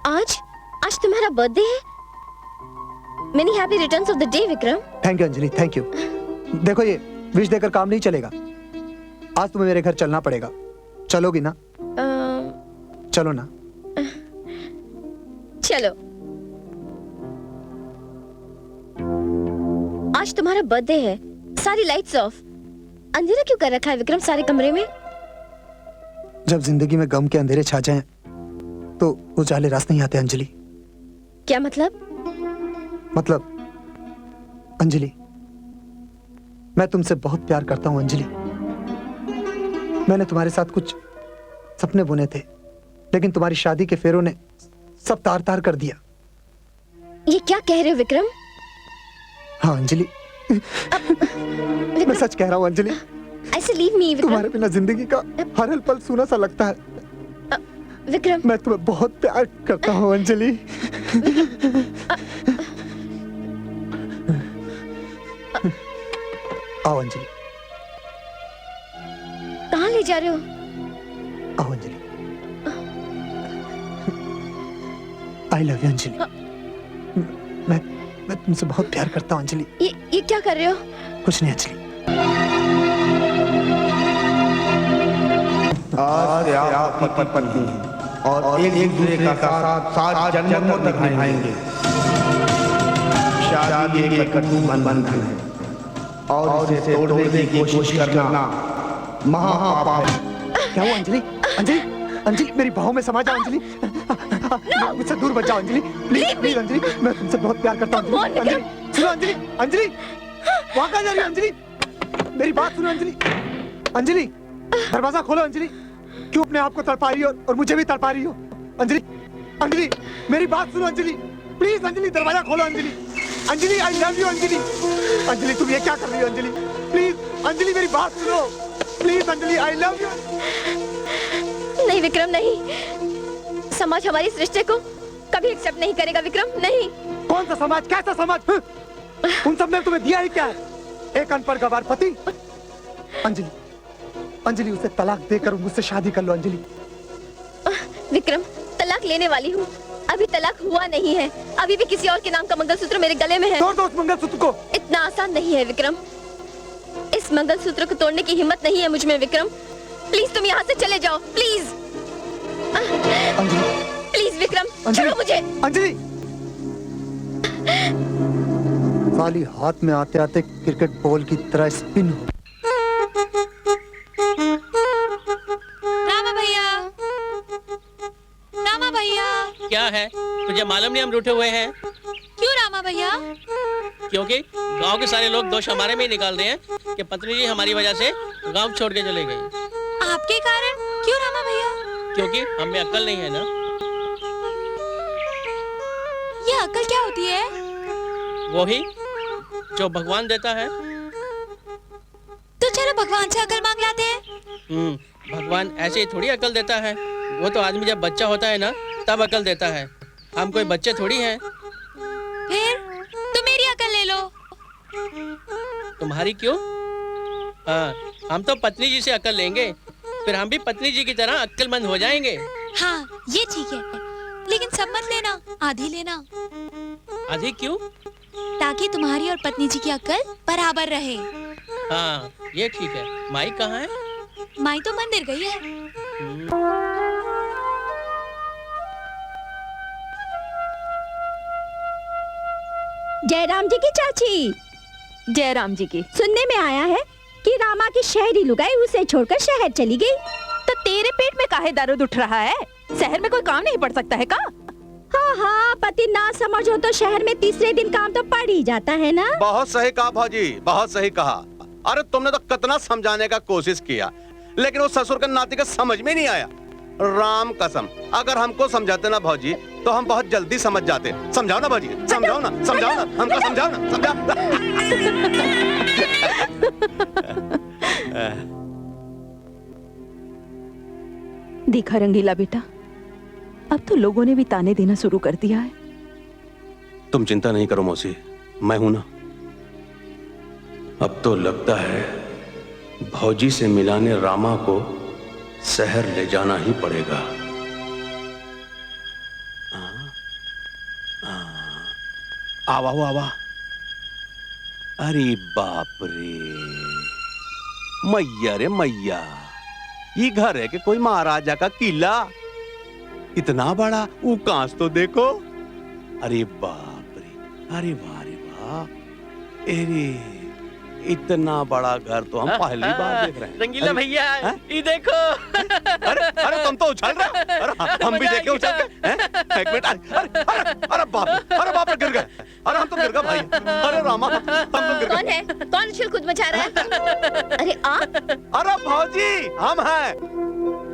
आज तुम्हारा बर्थडे है? Many happy returns of the day Vikram. Thank you Anjali, thank you. देखो, ये विश देकर काम नहीं चलेगा। आज तुम्हें मेरे घर चलना पड़ेगा। चलोगी ना? चलो ना। चलो। आज तुम्हारा बर्थडे है, सारी लाइट्स ऑफ। अंधेरा क्यों कर रखा है विक्रम सारे कमरे में? जब जिंदगी में गम के अंधेरे छा जाएं, तो उजाले रास नहीं आते अंजलि। क्या मतलब? मतलब अंजलि, मैं तुमसे बहुत प्यार करता हूं अंजलि। मैंने तुम्हारे साथ कुछ सपने बुने थे, लेकिन तुम्हारी शादी के फेरों ने सब तार तार कर दिया। ये क्या कह रहे हो विक्रम? हाँ अंजलि, मैं सच कह रहा हूँ Anjali. I say leave me, Vikram. तुम्हारे बिना जिंदगी का हर हर पल सूना सा लगता है। विक्रम, मैं तुम्हें बहुत प्यार करता हूँ अंजलि। आओ अंजलि। कहाँ ले जा रहे हो? आओ Anjali. I love you Anjali. मैं तुमसे बहुत प्यार करता हूँ अंजलि। ये क्या कर रहे हो? कुछ नहीं अंजलि। आज से आप पति पत्नी और एक दूसरे का साथ जन्मों तक निभाएंगे। शादी एक कटु बंधन है और इसे तोड़ने की कोशिश करना महापाप है। क्या हुआ अंजलि? अंजलि, अंजलि मेरी बाहों में समा जाओ अंजलि। मुझसे दूर बच जाओ अंजलि, प्लीज प्लीज अंजलि, मैं तुमसे बहुत प्यार करता हूँ अंजलि। अंजलि सुनो अंजलि, अंजलि वहाँ कहाँ जा रही हो अंजलि? मेरी बात सुनो अंजलि। अंजलि दरवाजा खोलो अंजलि। क्यों अपने आप को तड़पा रही हो और मुझे भी तड़पा रही हो? अंजलि, अंजलि मेरी बात सुनो अंजलि, प्लीज अंजलि दरवाजा खोलो Anjali. Anjali I love you Anjali. Anjali तुम ये क्या कर रही हो अंजलि? प्लीज अंजलि मेरी बात सुनो, please Anjali I love you. नहीं विक्रम नहीं, समाज हमारी इस रिश्ते को कभी एक्सेप्ट नहीं करेगा विक्रम, नहीं। कौन सा समाज, कैसा समाज? उन सब ने तुम्हें दिया ही क्या है? एक अनपढ़ गवार पति। अंजलि, अंजलि उसे तलाक देकर मुझसे शादी कर लो अंजलि। विक्रम तलाक लेने वाली हूँ, अभी तलाक हुआ नहीं है, अभी भी किसी और के नाम का मंगलसूत्र मेरे गले में है। तोड़ दो उस मंगलसूत्र को। इतना आसान नहीं है विक्रम, इस मंगलसूत्र को तोड़ने की हिम्मत नहीं है मुझ में विक्रम। प्लीज तुम यहाँ से चले जाओ, प्लीज। प्लीज विक्रम छोड़ो मुझे। अंजलि साली हाथ में आते आते क्रिकेट बॉल की तरह स्पिन हो। रामा भैया, रामा भैया। क्या है, तुझे मालूम नहीं हम रूठे हुए हैं? क्यों रामा भैया? क्योंकि गांव के सारे लोग दोष हमारे में ही निकाल रहे हैं कि पत्नी जी हमारी वजह से गांव छोड़ के चले गए। आपके कारण? क्यों रामा भैया? क्योंकि हमें अक्ल नहीं है ना। ये अक्ल क्या होती है? वही जो भगवान देता है। तो चलो भगवान से अकल मांग लाते हैं। भगवान ऐसे ही थोड़ी अकल देता है, वो तो आदमी जब बच्चा होता है ना तब अकल देता है। हम कोई बच्चे थोड़ी हैं। फिर तुम मेरी अकल ले लो। तुम्हारी क्यों? हाँ, हम तो पत्नी जी से अकल लेंगे, फिर हम भी पत्नी जी की तरह अक्लमंद हो जाएंगे। हाँ ये ठीक है, लेकिन सब मत लेना, आधी लेना। आधी क्यों? ताकि तुम्हारी और पत्नी जी की अक्ल बराबर रहे। हाँ ये ठीक है। माई कहाँ है? माई तो मंदिर गई है। जयराम जी की चाची। जयराम जी की। सुनने में आया है कि रामा की शहरी लुगाई उसे छोड़कर शहर चली गई। तो तेरे पेट में काहे दर्द उठ रहा है? शहर में कोई काम नहीं पड़ सकता है का? हाँ हाँ, पति ना समझो तो शहर में तीसरे दिन काम तो पड़ ही जाता है ना। बहुत सही कहा भाजी, बहुत सही कहा। अरे तुमने तो कितना समझाने का कोशिश किया, लेकिन वो ससुर का नाती का समझ में नहीं आया। राम कसम, अगर हमको समझाते ना भाजी तो हम बहुत जल्दी समझ जाते। समझाओ ना भाजी, समझाओ ना, समझाओ ना, हमको समझाओ ना, समझाओ। देखा रंगीला बेटा, अब तो लोगों ने भी ताने देना शुरू कर दिया है। तुम चिंता नहीं करो मौसी, मैं हूं ना। अब तो लगता है भौजी से मिलाने रामा को शहर ले जाना ही पड़ेगा। आवा हो आवा। अरे बाप रे, मैया रे मैया, ये घर है कि कोई महाराजा का किला? इतना बड़ा, वो कांच तो देखो। अरे बाप रे, अरे वाह रे वाह, अरे इतना बड़ा घर तो हम पहली बार देख रहे हैं। रंगीला भैया ये देखो। अरे तुम तो उछल रहे हो। अरे हम भी देखे उछल के। एक मिनट, अरे बाप रे गिर गए। अरे हम तो गिर गए भाई। अरे रामा हम तो गिर गए। कौन है? कौन उछल कूद मचा रहा है? अरे आप? अरे भौजी हम हैं।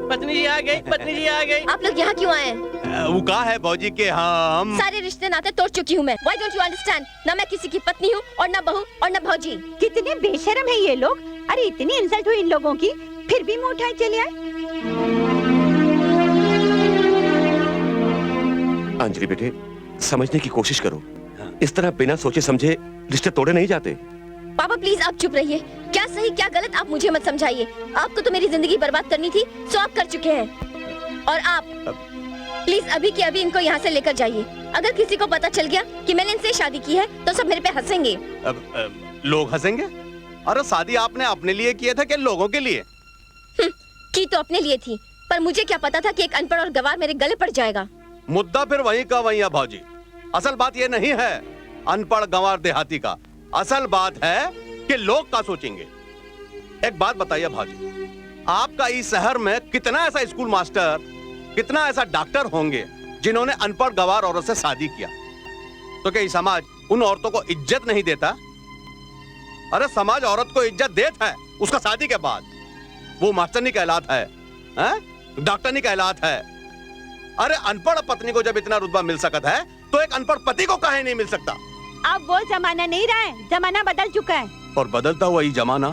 पत्नी जी आ गई, पत्नी जी आ गई। आप लोग यहाँ क्यों आए? वो कहा है भौजी के हम सारे रिश्ते नाते तोड़ चुकी हूँ मैं। Why don't you understand? ना मैं किसी की पत्नी हूँ और ना बहू और ना भौजी। कितने बेशर्म है ये लोग। अरे इतनी इंसल्ट हुई इन लोगों की, फिर भी मुंह उठाए चले आए। अंजलि बेटे, समझने की कोशिश करो। इस तरह बिना सोचे समझे रिश्ते तोड़े नहीं जाते। पापा प्लीज आप चुप रहिए। क्या सही क्या गलत आप मुझे मत समझाइए। आपको तो मेरी जिंदगी बर्बाद करनी थी, सो आप कर चुके हैं। और आप प्लीज अभी के अभी इनको यहाँ से लेकर जाइए। अगर किसी को पता चल गया कि मैंने इनसे शादी की है तो सब मेरे पे हंसेंगे। लोग हंसेंगे? अरे शादी आपने अपने लिए किया था कि लोगों के लिए? की तो अपने लिए थी, पर मुझे क्या पता था कि एक अनपढ़ और गवार मेरे गले पड़ जाएगा। मुद्दा फिर वहीं का वहीं है भौजी। असल बात ये नहीं है अनपढ़ गंवार देहाती का, असल बात है कि लोग क्या सोचेंगे। एक बात बताइए भौजी, आपका इस शहर में कितना ऐसा स्कूल मास्टर, कितना ऐसा डॉक्टर होंगे जिन्होंने अनपढ़ गंवार औरत से शादी किया? तो क्या समाज उन औरतों को इज्जत नहीं देता? अरे समाज औरत को इज्जत देता है उसका शादी के बाद। वो मास्टर नहीं कहलाता है, डॉक्टर नहीं कहलाता है। अरे अनपढ़ पत्नी को जब इतना रुतबा मिल सकता है तो एक अनपढ़ पति को काहे नहीं मिल सकता? अब वो जमाना नहीं रहा है, जमाना बदल चुका है। और बदलता हुआ ये जमाना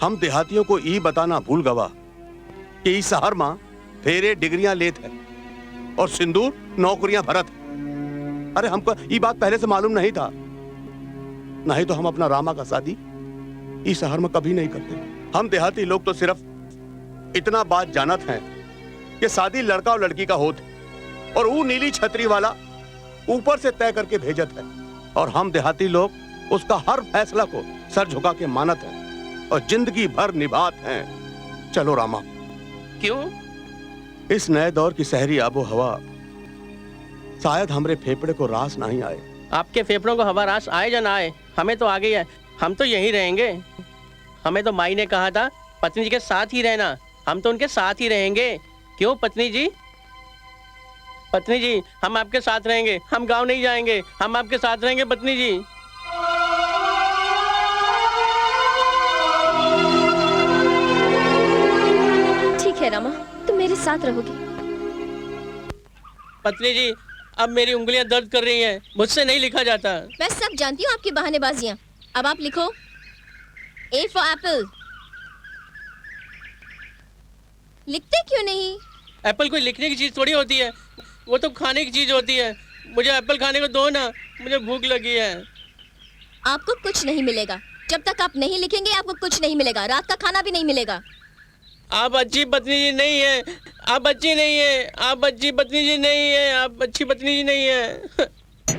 हम देहातियों को ये बताना भूल गवा कि इस शहर में फेरे डिग्रियां लेत है और सिंदूर नौकरियां भरत है। अरे हमको ये बात पहले से मालूम नहीं था, नहीं तो हम अपना रामा का शादी इस शहर में कभी नहीं करते। हम देहाती लोग तो सिर्फ इतना बात जानत हैं कि शादी लड़का और लड़की का होत है और वो नीली छतरी वाला ऊपर से तय करके भेजत है, और हम देहाती लोग उसका हर फैसला को सर झुका के मानत हैं और जिंदगी भर निभात हैं। चलो रामा। क्यों? इस नए दौर की शहरी आबो हवा शायद हमरे फेफड़े को रास नहीं आए। आपके फेफड़ों को हवा रास आए या ना आए, हमें तो आ गई है। हम तो यहीं रहेंगे। हमें तो माई ने कहा था पत्नी जी के साथ ही रहना, हम तो उनके साथ ही रहेंगे। क्यों पत्नी जी? पत्नी जी हम आपके साथ रहेंगे, हम गांव नहीं जाएंगे, हम आपके साथ रहेंगे पत्नी जी। ठीक है रमा, तुम मेरे साथ रहोगी। पत्नी जी अब मेरी उंगलियां दर्द कर रही हैं, मुझसे नहीं लिखा जाता। मैं सब जानती हूँ आपकी बहानेबाजियाँ। अब आप लिखो। A for apple। लिखते क्यों नहीं? एप्पल कोई लिखने की चीज थोड़ी होती है, वो तो खाने की चीज होती है। मुझे एप्पल खाने को दो ना, मुझे भूख लगी है। आपको कुछ नहीं मिलेगा जब तक आप नहीं लिखेंगे। आपको कुछ नहीं मिलेगा, रात का खाना भी नहीं मिलेगा। आप अच्छी पत्नी जी नहीं है, आप अच्छी नहीं है, आप अच्छी पत्नी जी नहीं है, आप अच्छी पत्नी जी नहीं है।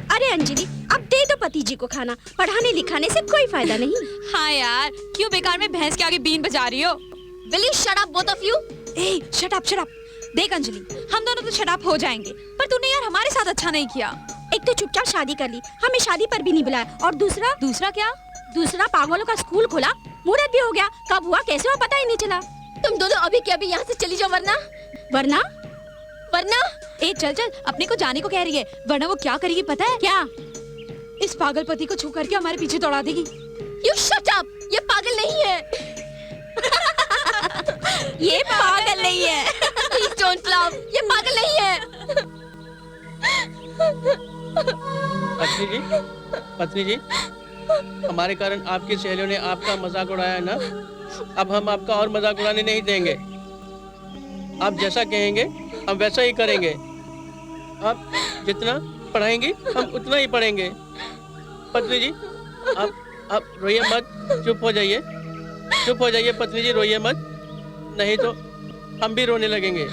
अरे अंजलि अब दे दो पति जी को खाना, पढ़ाने लिखाने से कोई फायदा नहीं। हाँ यार, क्यों बेकार में भैंस के आगे बीन बजा रही हो? Will you shut up both of you? A, shut up. देख अंजलि, हम दोनों तो शट अप हो जाएंगे, पर तूने यार हमारे साथ अच्छा नहीं किया। एक तो चुपचाप शादी कर ली, हमें शादी पर भी नहीं बुलाया, और दूसरा क्या? दूसरा पागलों का स्कूल खोला, मुहूर्त भी हो गया, कब हुआ कैसे हुआ पता ही नहीं चला। तुम दोनों अभी के अभी यहाँ से चली जाओ, वरना ए चल अपने को जाने को कह रही है, वरना वो क्या करेगी पता है? क्या? इस पागलपति को छू करके हमारे पीछे दौड़ा देगी। You shut up! ये पागल नहीं है। ये पागल नहीं है। Please don't laugh. ये पागल नहीं है। पत्नी जी हमारे कारण आपकी सहेलियों ने आपका मजाक उड़ाया ना, अब हम आपका और मजाक उड़ाने नहीं देंगे। आप जैसा कहेंगे हम वैसा ही करेंगे। आप जितना पढ़ाएंगी हम उतना ही पढ़ेंगे। पत्नी जी आप रोइए मत, चुप हो जाइए पत्नी जी, रोइए मत, नहीं तो हम भी रोने लगेंगे।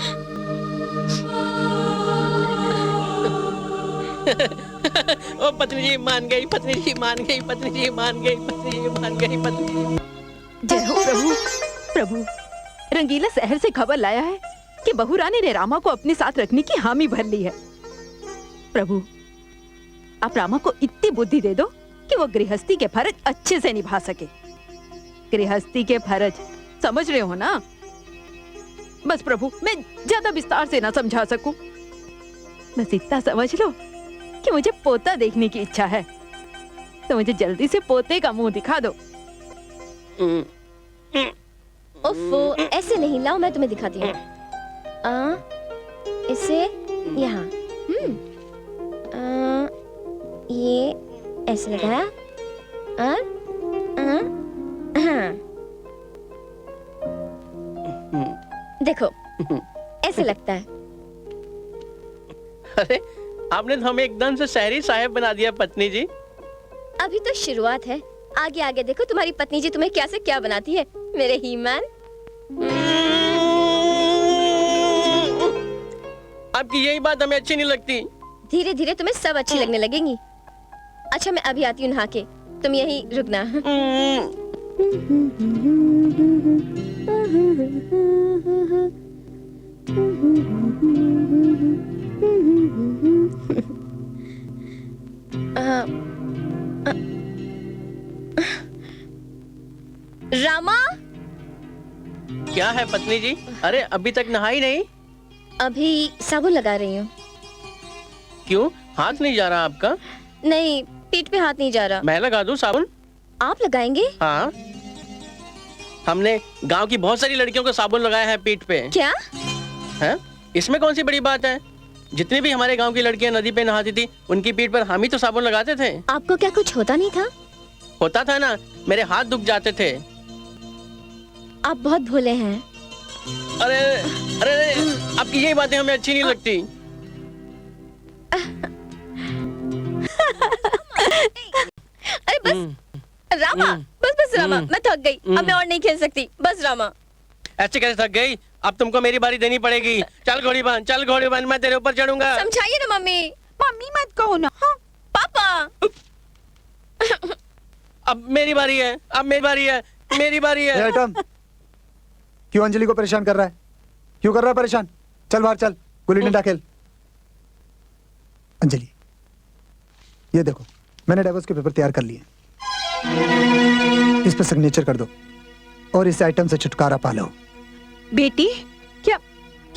ओ पत्नी जी मान गई, पत्नी जी मान गई, पत्नी जी मान गई, पत्नी जी मान गई, पत्नी। जय हो प्रभु। रंगीला शहर से खबर लाया है कि बहू रानी ने रामा को अपने साथ रखने की हामी भर ली है। प्रभु आप रामा को इतनी बुद्धि दे दो कि वो गृहस्थी के फर्ज अच्छे से निभा सके। गृहस्थी के फर्ज समझ रहे हो ना? बस प्रभु मैं ज्यादा विस्तार से ना समझा सकूं, बस इतना समझ लो कि मुझे पोता देखने की इच्छा है, तो मुझे जल्दी से पोते का मुंह दिखा दो। ओफो, ऐसे नहीं, लाओ मैं तुम्हें दिखाती हूँ। इसे यहाँ ये ऐसे लगाया और हाँ देखो ऐसे लगता है। अरे आपने तो हमें एकदम से शहरी साहब बना दिया पत्नी जी। अभी तो शुरुआत है, आगे आगे देखो तुम्हारी पत्नी जी तुम्हें क्या से क्या बनाती है मेरे हीमान। आपकी यही बात हमें अच्छी नहीं लगती। धीरे धीरे तुम्हें सब अच्छी लगने लगेंगी। अच्छा मैं अभी आती हूँ नहा के, तुम यहीं रुकना। रामा क्या है पत्नी जी? अरे अभी तक नहाई नहीं? अभी साबुन लगा रही हूँ। क्यों, हाथ नहीं जा रहा आपका? नहीं, पीठ पे हाथ नहीं जा रहा। मैं लगा दूं साबुन? आप लगाएंगे? हाँ, हमने गांव की बहुत सारी लड़कियों को साबुन लगाया है पीठ पे। क्या है? इसमें कौन सी बड़ी बात है? जितनी भी हमारे गांव की लड़कियां नदी पे नहाती थी उनकी पीठ पर हम ही तो साबुन लगाते थे। आपको क्या कुछ होता नहीं था? होता था ना, मेरे हाथ दुख जाते थे। आप बहुत भोले हैं। अरे अरे आपकी यही बातें हमें अच्छी नहीं लगती। अरे बस रामा, बस रामा, मैं थक गई, अब मैं और नहीं खेल सकती। बस रामा। ऐसे कैसे थक गई? अब तुमको मेरी बारी देनी पड़ेगी। चल घोड़ी बांध, चल घोड़ी बांध, मैं तेरे ऊपर चढ़ूंगा। समझाइए ना मम्मी। मम्मी मत कहो ना। हाँ? पापा अब मेरी बारी है, अब मेरी बारी है, मेरी बारी है। आइटम क्यों अंजलि को परेशान कर रहा है? क्यों कर रहा है परेशान? चल बाहर चल, गुल्ली डंडा खेल। अंजलि ये देखो, मैंने डिवोर्स के पेपर तैयार कर लिए, इस पर सिग्नेचर कर दो और इस आइटम से छुटकारा पा लो। बेटी, क्या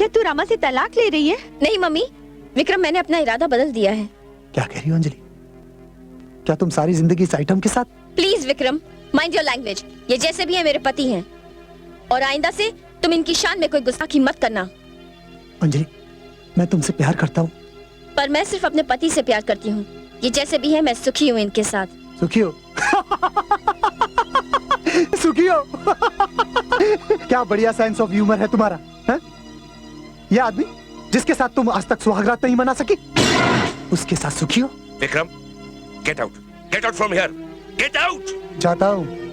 तू रामा से तलाक ले रही है? नहीं मम्मी, विक्रम मैंने अपना इरादा बदल दिया है। क्या कह रही हो अंजलि? क्या तुम सारी जिंदगी इस आइटम के साथ? Please Vikram, mind your language. ये जैसे भी है मेरे पति हैं और आइंदा से तुम इनकी शान में कोई गुस्ताखी मत करना। अंजलि मैं तुमसे प्यार करता हूँ, पर मैं सिर्फ अपने पति से प्यार करती हूँ। ये जैसे भी है मैं सुखी हूँ इनके साथ। सुखी हो? सुखी हो? क्या बढ़िया सेंस ऑफ ह्यूमर है तुम्हारा, है? ये आदमी जिसके साथ तुम आज तक सुहागरात नहीं मना सकी, उसके साथ सुखी हो? Vikram, get out from here, get out. जाता हूँ।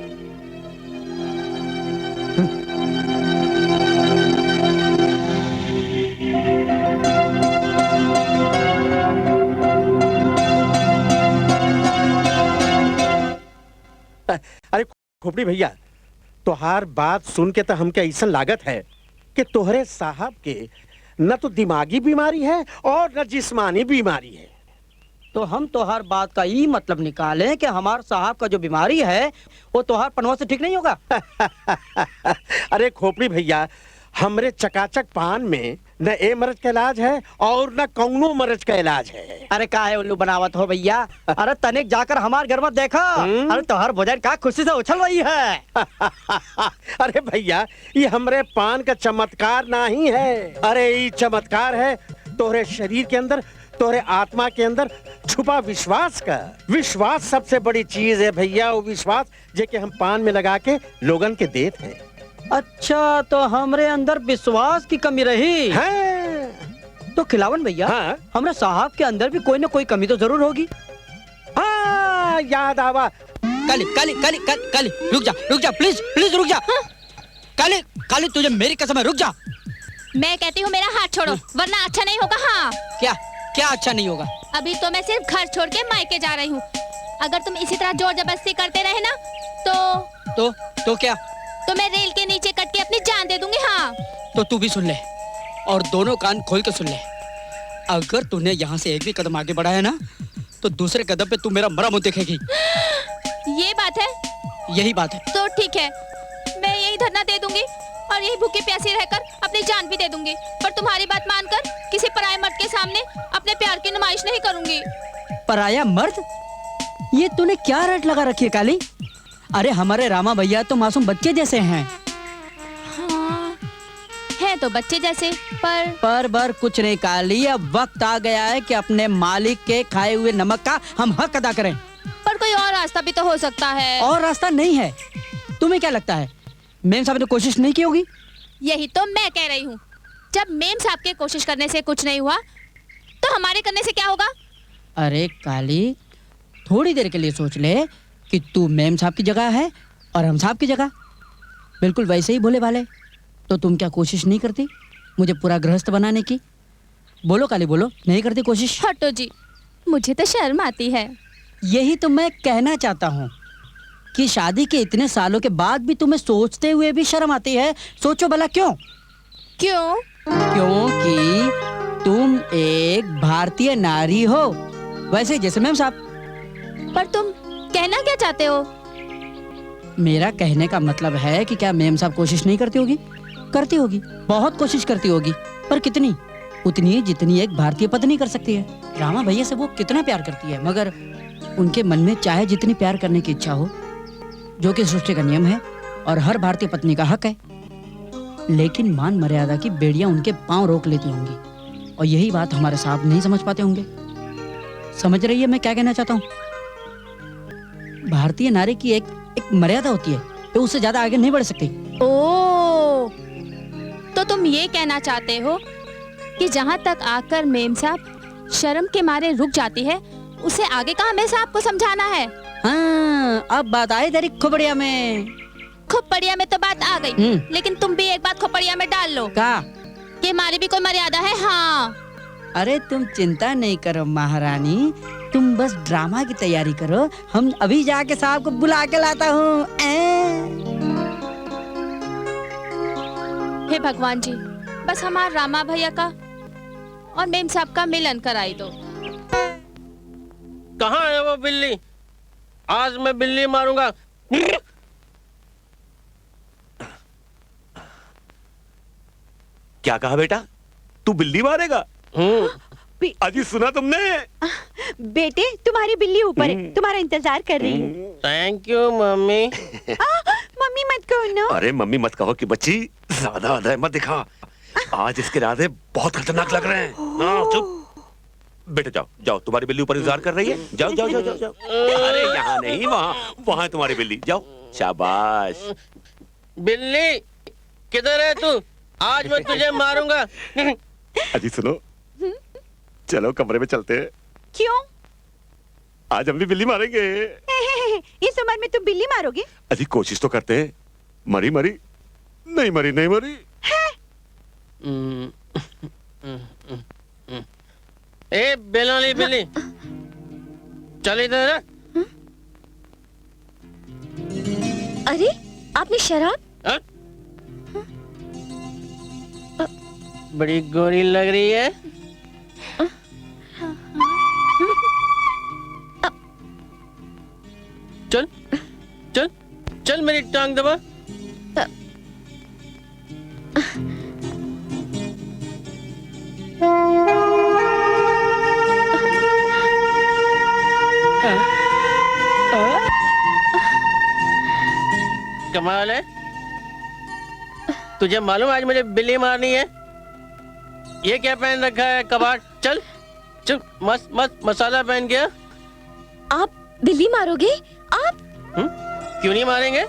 अरे खोपड़ी भैया, तोहार बात सुन के तो हमके ऐसा लागत है कि तोहरे साहब के न तो दिमागी बीमारी है और न जिस्मानी बीमारी है। तो हम तोहार बात का ये मतलब निकालें कि हमार साहब का जो बीमारी है वो तोहार पनवा से ठीक नहीं होगा। अरे खोपड़ी भैया, हमरे चकाचक पान में न ए मरज का इलाज है और न कौनो मरज का इलाज है। अरे का है उल्लू बनावत हो भैया? अरे तनिक जाकर हमार घर मत देखा। अरे तोहर भोजन का खुशी से उछल रही है। अरे भैया, ये हमरे पान का चमत्कार नहीं है। अरे ये चमत्कार है तोहरे शरीर के अंदर, तोहरे आत्मा के अंदर छुपा विश्वास का। विश्वास सबसे बड़ी चीज है भैया, वो विश्वास जे के हम पान में लगा के लोगन के देते हैं। अच्छा, तो हमरे अंदर विश्वास की कमी रही है। तो खिलावन भैया, हाँ? हमरे साहब के अंदर भी कोई न कोई कमी तो जरूर होगी। हाँ, याद आवा। काली काली काली काली काली, रुक जा प्लीज प्लीज रुक जा। काली काली, तुझे मेरी कसम है, रुक जा। मैं कहती हूँ मेरा हाथ छोड़ो वरना अच्छा नहीं होगा। हाँ क्या क्या अच्छा नहीं होगा? अभी तो मैं सिर्फ घर छोड़ के मायके जा रही हूँ। अगर तुम इसी तरह जोर जबरदस्ती करते रहे ना तो क्या? तो मैं रेल के नीचे कट के अपनी जान दे दूंगी। हाँ तो तू भी सुन ले और दोनों कान खोल के सुन ले। अगर तूने यहाँ से एक भी कदम आगे बढ़ाया ना तो दूसरे कदम पे तू मेरा मरा मुंह देखेगी। ये बात है? यही बात है। तो ठीक है, मैं यही धरना दे दूंगी और यही भूखी प्यासी रहकर अपनी जान भी दे दूंगी, पर तुम्हारी बात मानकर किसी पराये मर्द के सामने अपने प्यार की नुमाइश नहीं करूंगी। पराया मर्द? ये तूने क्या रट लगा रखी है काली? अरे हमारे रामा भैया तो मासूम बच्चे जैसे हैं। हाँ, है तो बच्चे जैसे, पर पर कुछ नहीं काली, अब वक्त आ गया है कि अपने मालिक के खाए हुए नमक का हम हक अदा करें। पर कोई और रास्ता भी तो हो सकता है। और रास्ता नहीं है? तुम्हें क्या लगता है मेम साहब ने कोशिश नहीं की होगी? यही तो मैं कह रही हूँ, जब मेम साहब के कोशिश करने से कुछ नहीं हुआ तो हमारे करने से क्या होगा? अरे काली, थोड़ी देर के लिए सोच ले कि तू मेम साहब की जगह है और हम साहब की जगह, बिल्कुल वैसे ही भोले भाले, तो तुम क्या कोशिश नहीं करती मुझे पूरा गृहस्थ बनाने की? बोलो काली, बोलो, नहीं करती कोशिश? हटो जी, मुझे तो शर्म आती है। यही तो मैं कहना चाहता हूँ कि शादी के इतने सालों के बाद भी तुम्हें सोचते हुए भी शर्म आती है। सोचो भला क्यों? क्यों? क्योंकि तुम एक भारतीय नारी हो, वैसे जैसे मैम साहब। पर तुम कहना क्या चाहते हो? मेरा कहने का मतलब है कि क्या मैम साहब कोशिश नहीं करती होगी? करती होगी, बहुत कोशिश करती होगी, पर कितनी? उतनी जितनी एक भारतीय पत्नी कर सकती है। रामा भैया से वो कितना प्यार करती है, मगर उनके मन में चाहे जितनी प्यार करने की इच्छा हो, जो कि सृष्टि का नियम है और हर भारतीय पत्नी का हक है, लेकिन मान मर्यादा की बेड़ियां उनके पांव रोक लेती होंगी, और यही बात हमारे साहब नहीं समझ पाते होंगे। समझ रही है मैं क्या कहना चाहता हूँ? भारतीय नारी की एक मर्यादा होती है, तो उससे ज्यादा आगे नहीं बढ़ सकती। ओ, तो तुम ये कहना चाहते हो कि जहाँ तक आकर मेम साहब शर्म के मारे रुक जाती है, उसे आगे का हमें साहब को समझाना है। हाँ, अब बात आई तेरी खोपड़िया में। खोपड़िया में तो बात आ गई, लेकिन तुम भी एक बात खोपड़िया में डाल लो। क्या? कि हमारी भी कोई मर्यादा है। हाँ। अरे तुम चिंता नहीं करो महारानी, तुम बस ड्रामा की तैयारी करो, हम अभी जाके साहब को बुला के लाता हूँ। हे भगवान जी, बस हमारा रामा भैया का और मेम साहब का मिलन कराई दो। कहाँ है वो बिल्ली? आज मैं बिल्ली मारूंगा। क्या कहा बेटा? तू बिल्ली मारेगा? अजी सुना तुमने? बेटे तुम्हारी बिल्ली ऊपर है, तुम्हारा इंतजार कर रही है। Thank you mummy. मम्मी मत कहो ना। अरे मम्मी मत कहो कि बच्ची ज्यादा अदय मत दिखा, आज इसके इरादे बहुत खतरनाक लग रहे हैं। हाँ चुप बेटा, जाओ जाओ, तुम्हारी बिल्ली ऊपर इंतजार कर रही है। जाओ जाओ जाओ जाओ, जाओ। अरे यहाँ नहीं, वहाँ वहाँ तुम्हारी बिल्ली, जाओ। शाबाश। बिल्ली किधर है तू? आज मैं तुझे मारूंगा। अजी सुनो, चलो कमरे में चलते हैं। क्यों? आज हम भी बिल्ली मारेंगे। इस उम्र में तुम बिल्ली मारोगे? अजी कोशिश तो करते हैं। मरी मरी नहीं, मरी नहीं मरी। ए बेलोली बिल्ली, चल इधर। अरे आपने शराब? बड़ी गोरी लग रही है। चल चल चल, मेरी टांग दबा। कमाल है, तुझे मालूम आज मुझे बिल्ली मारनी है। ये क्या पहन रखा है? कबाड़। चल चल, मस्त मस्त मसाला पहन गया। आप बिल्ली मारोगे? आप? क्यों नहीं मारेंगे?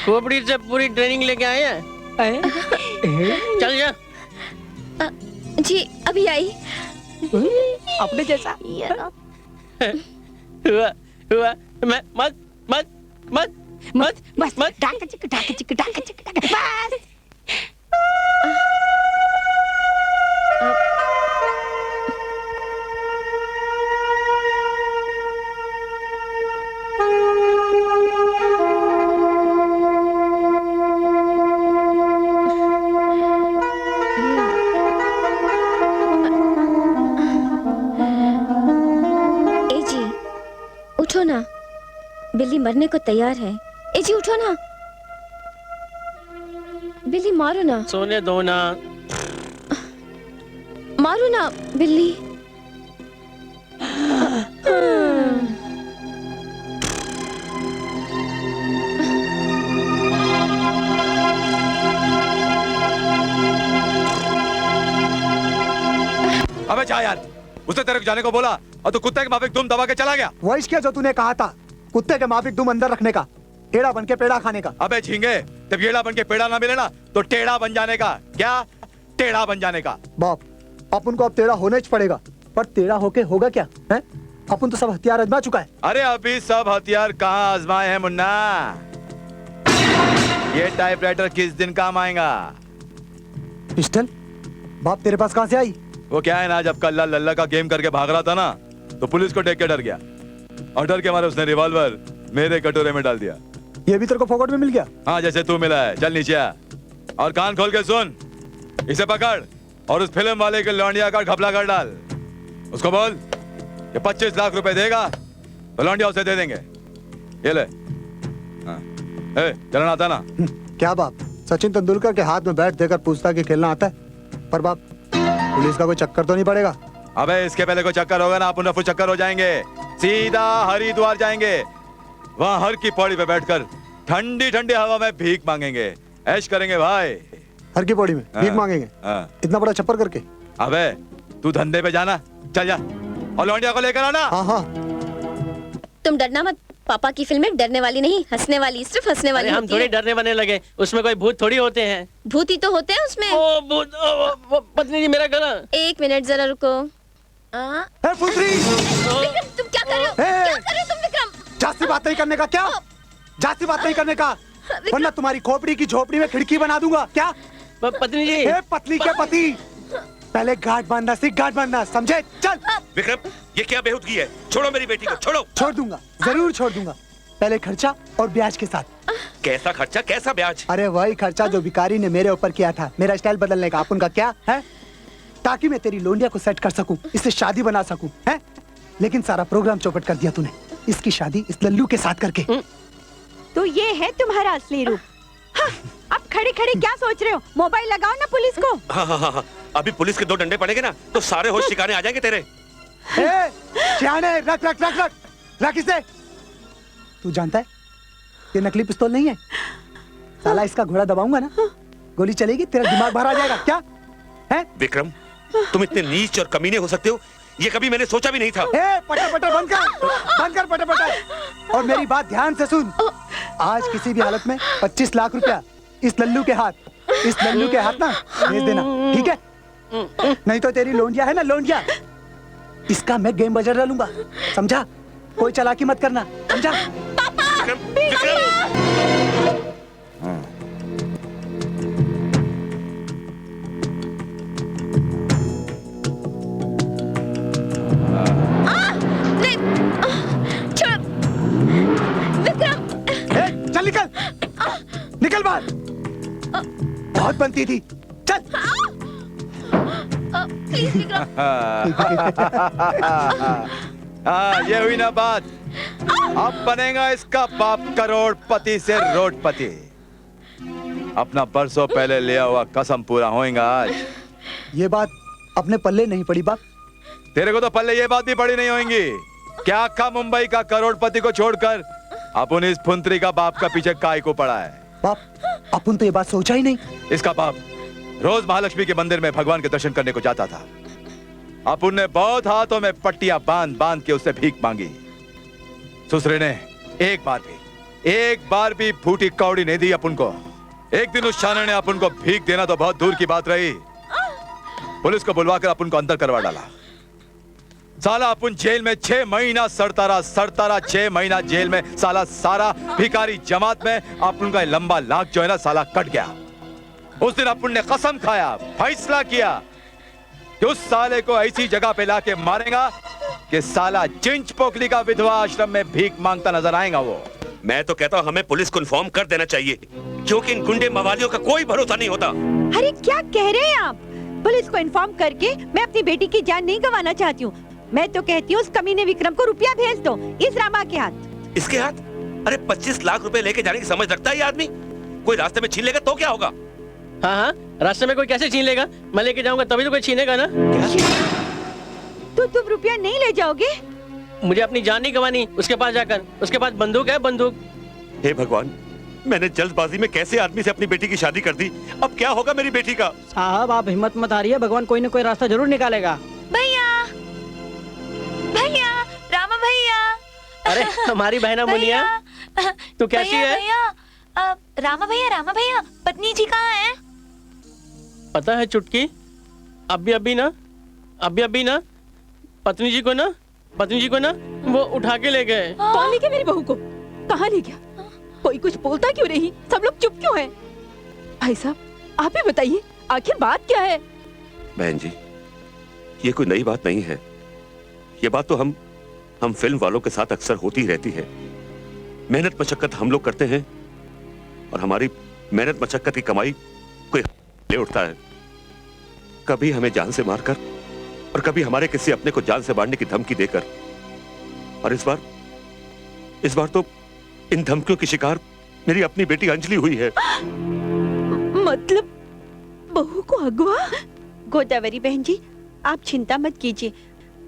खोपड़ी से पूरी ट्रेनिंग लेके आए हैं। चल जा। जी अभी आई। अपने जैसा हुआ हुआ। मैं मत मत मत मत बस मत डाक चिक डाक चिक डाक चिक डाक। बस ए जी उठो ना, बिल्ली मरने को तैयार है। ए जी उठो ना, बिल्ली मारो ना। सोने दो ना। मारो ना बिल्ली। उसने तेरे को जाने को बोला और तू कुत्ते के माफिक दुम दबा के चला गया। वही क्या जो तूने कहा था, कुत्ते के माफिक दुम अंदर रखने का, टेढ़ा बन के पेड़ा खाने का। अबे झींगे, जब येड़ा बन के पेड़ा ना मिले ना तो टेढ़ा बन जाने का। क्या? टेढ़ा बन जाने का। बाप, अपन को अब टेढ़ा होना ही पड़ेगा, पर टेढ़ा होके होगा क्या है? अपन तो सब हथियार आजमा चुका है। अरे अभी सब हथियार कहाँ आजमाए हैं मुन्ना? ये टाइपराइटर किस दिन काम आएगा? पिस्टल बाप तेरे पास कहाँ से आई? वो क्या है ना, जब कल्ला लल्ला का गेम करके भाग रहा था ना तो पुलिस को देख के डर गया और डर के मारे उसने रिवॉल्वर मेरे कटोरे में डाल दिया। ये भी तेरे को फोकट में मिल गया? हाँ, जैसे तू मिला है। चल नीचे आ और कान खोल के सुन। इसे पकड़ और उस फिल्म वाले के लौंडिया का घपला कर डाल। उसको बोल कि 25 लाख रुपए देगा तो लौंडिया उसे दे देंगे। ये ले। हाँ। चलना आता ना? क्या बाप, सचिन तेंदुलकर के हाथ में बैट देकर पूछता कि खेलना आता है? पर बाप, पुलिस का कोई चक्कर तो नहीं पड़ेगा? अबे इसके पहले कोई चक्कर होगा ना, अपन रफू चक्कर हो जाएंगे। सीधा हरिद्वार जाएंगे, वहाँ हर की पौड़ी पे बैठकर ठंडी ठंडी हवा में भीख मांगेंगे, ऐश करेंगे भाई। हर की पौड़ी में भीख मांगेंगे? इतना बड़ा छप्पर करके? अबे तू धंधे पे जाना, चल जा और लौंडिया को लेकर आना। हाँ हाँ। तुम डरना मत, पापा की फिल्में डरने वाली नहीं, हंसने वाली, सिर्फ हंसने वाली हम होती थोड़ी है। डरने बनने लगे, उसमें कोई भूत थोड़ी होते हैं। भूत ही तो होते हैं उसमें। ओ भूत, वो पत्नी जी मेरा गला। एक मिनट जरा रुको। विक्रम, तुम क्या कर रहे हो? क्या कर रहे हो तुम विक्रम? जास्ती बात नहीं करने का। क्या जास्ती बात नहीं करने का, वरना तुम्हारी खोपड़ी की झोपड़ी में खिड़की बना दूंगा। क्या पत्नी जी? पत्नी के पति, पहले गांठ बांधना सीख, गांठ बांधना, समझे? चल। विक्रम, ये क्या बेहूदगी है? छोड़ो मेरी बेटी को, छोड़ो। छोड़ दूंगा, जरूर छोड़ दूंगा, पहले खर्चा और ब्याज के साथ। कैसा खर्चा, कैसा ब्याज? अरे वही खर्चा जो भिखारी ने मेरे ऊपर किया था, मेरा स्टाइल बदलने का। अपन का क्या है? ताकि मैं तेरी लोंडिया को सेट कर सकूं, इससे शादी बना सकूं, है? लेकिन सारा प्रोग्राम चौपट कर दिया तूने, इसकी शादी इस लल्लू के साथ करके। तो ये है तुम्हारा असली रूप। हाँ, अब खड़े खड़े क्या सोच रहे हो? मोबाइल लगाओ ना पुलिस को। हाँ हाँ हाँ, अभी पुलिस के 2 डंडे पड़ेंगे ना तो सारे होश ठिकाने आ जाएंगे तेरे। सियाने, रख रख रख रख रख इसे। तू जानता है ये नकली पिस्तौल नहीं है। साला इसका घोड़ा दबाऊंगा ना, गोली चलेगी, तेरा दिमाग बाहर आ जाएगा। क्या है? विक्रम, तुम इतने नीच और कमीने हो सकते हो, ये कभी मैंने सोचा भी नहीं था। पटर पटर बंद कर पटर पटर। और मेरी बात ध्यान से सुन, आज किसी भी हालत में 25 लाख रुपया इस लल्लू के हाथ ना भेज देना, ठीक है? नहीं तो तेरी लोंडिया है ना, लोंडिया, इसका मैं गेम बजर डालूंगा, समझा? कोई चालाकी मत करना, समझा? चल निकल, निकल बाहर। बहुत बनती थी, चल। प्लीज विक्रम। हाँ, ये हुई ना बात। अब बनेगा इसका बाप करोड़पति से रोडपति। अपना बरसों पहले लिया हुआ कसम पूरा होएगा आज। ये बात अपने पल्ले नहीं पड़ी बाप। तेरे को तो पल्ले ये बात भी पड़ी नहीं होगी। क्या आखा मुंबई का करोड़पति को छोड़कर अपन इस फुंतरी का बाप का पीछे काय को पड़ा है? बाप, अपन तो ये बात सोचा ही नहीं। इसका बाप रोज महालक्ष्मी के मंदिर में भगवान के दर्शन करने को जाता था। अपन ने बहुत हाथों में पट्टियां बांध बांध के उससे भीख मांगी। ससुरे ने एक बार भी फूटी कौड़ी नहीं दी अपन को। एक दिन उस शाने ने अपन को भीख देना तो बहुत दूर की बात रही, पुलिस को बुलवाकर अपन को अंदर करवा डाला। साला अपन जेल में 6 महीना सड़ता रहा 6 महीना जेल में। सारा भिखारी जमात में अपन का लंबा लाख जो है ना साला कट गया। उस दिन अपन ने कसम खाया, फैसला किया कि उस साले को ऐसी जगह पे लाके मारेगा कि साला चिंच पोकली का विधवा आश्रम में भीख मांगता नजर आएगा वो। मैं तो कहता हूँ हमें पुलिस को इन्फॉर्म कर देना चाहिए, क्योंकि इन गुंडे मवालियों का कोई भरोसा नहीं होता। अरे क्या कह रहे हैं आप? पुलिस को इन्फॉर्म करके मैं अपनी बेटी की जान नहीं गंवाना चाहती हूँ। मैं तो कहती हूँ उस कमीने विक्रम को रुपया भेज दो इस रामा के हाथ। इसके हाथ? अरे 25 लाख रुपए लेके जाने की समझ रखता है ये आदमी? कोई रास्ते में छीन लेगा तो क्या होगा? हाँ, रास्ते में कोई कैसे छीन लेगा? मैं लेके जाऊंगा तभी तो कोई छीनेगा ना। तो तुम रुपया नहीं ले जाओगे? मुझे अपनी जान नहीं गंवानी उसके पास जाकर। उसके पास बंदूक है, बंदूक। हे भगवान, मैंने जल्दबाजी में कैसे आदमी से अपनी बेटी की शादी कर दी। अब क्या होगा मेरी बेटी का? साहब आप हिम्मत मत हारिए, भगवान कोई न कोई रास्ता जरूर निकालेगा। भैया अरे हमारी बहना मुनिया, तू कैसी है? रामा भैया, पत्नी जी कहाँ है? पता है चुटकी, अभी ना पत्नी जी को ना वो उठा के ले गए। कौन ले गया मेरी बहू को? कहाँ ले गया? कोई कुछ बोलता क्यों नहीं? सब लोग चुप क्यों हैं? भाई साहब, आप ही बताइए, आखिर बात क्या है? बहन जी, ये कोई नई बात नहीं है। ये बात तो हम फिल्म वालों के साथ अक्सर होती रहती है। मेहनत मशक्कत हम लोग करते हैं और हमारी मेहनत मशक्कत की कमाई कोई ले उठता है। कभी हमें जान से मारकर और कभी हमारे किसी अपने को जान से मारने की धमकी देकर, और इस बार तो इन धमकियों की शिकार मेरी अपनी बेटी अंजलि हुई है। मतलब बहू को अगवा? गोदावरी बहन जी, आप चिंता मत कीजिए,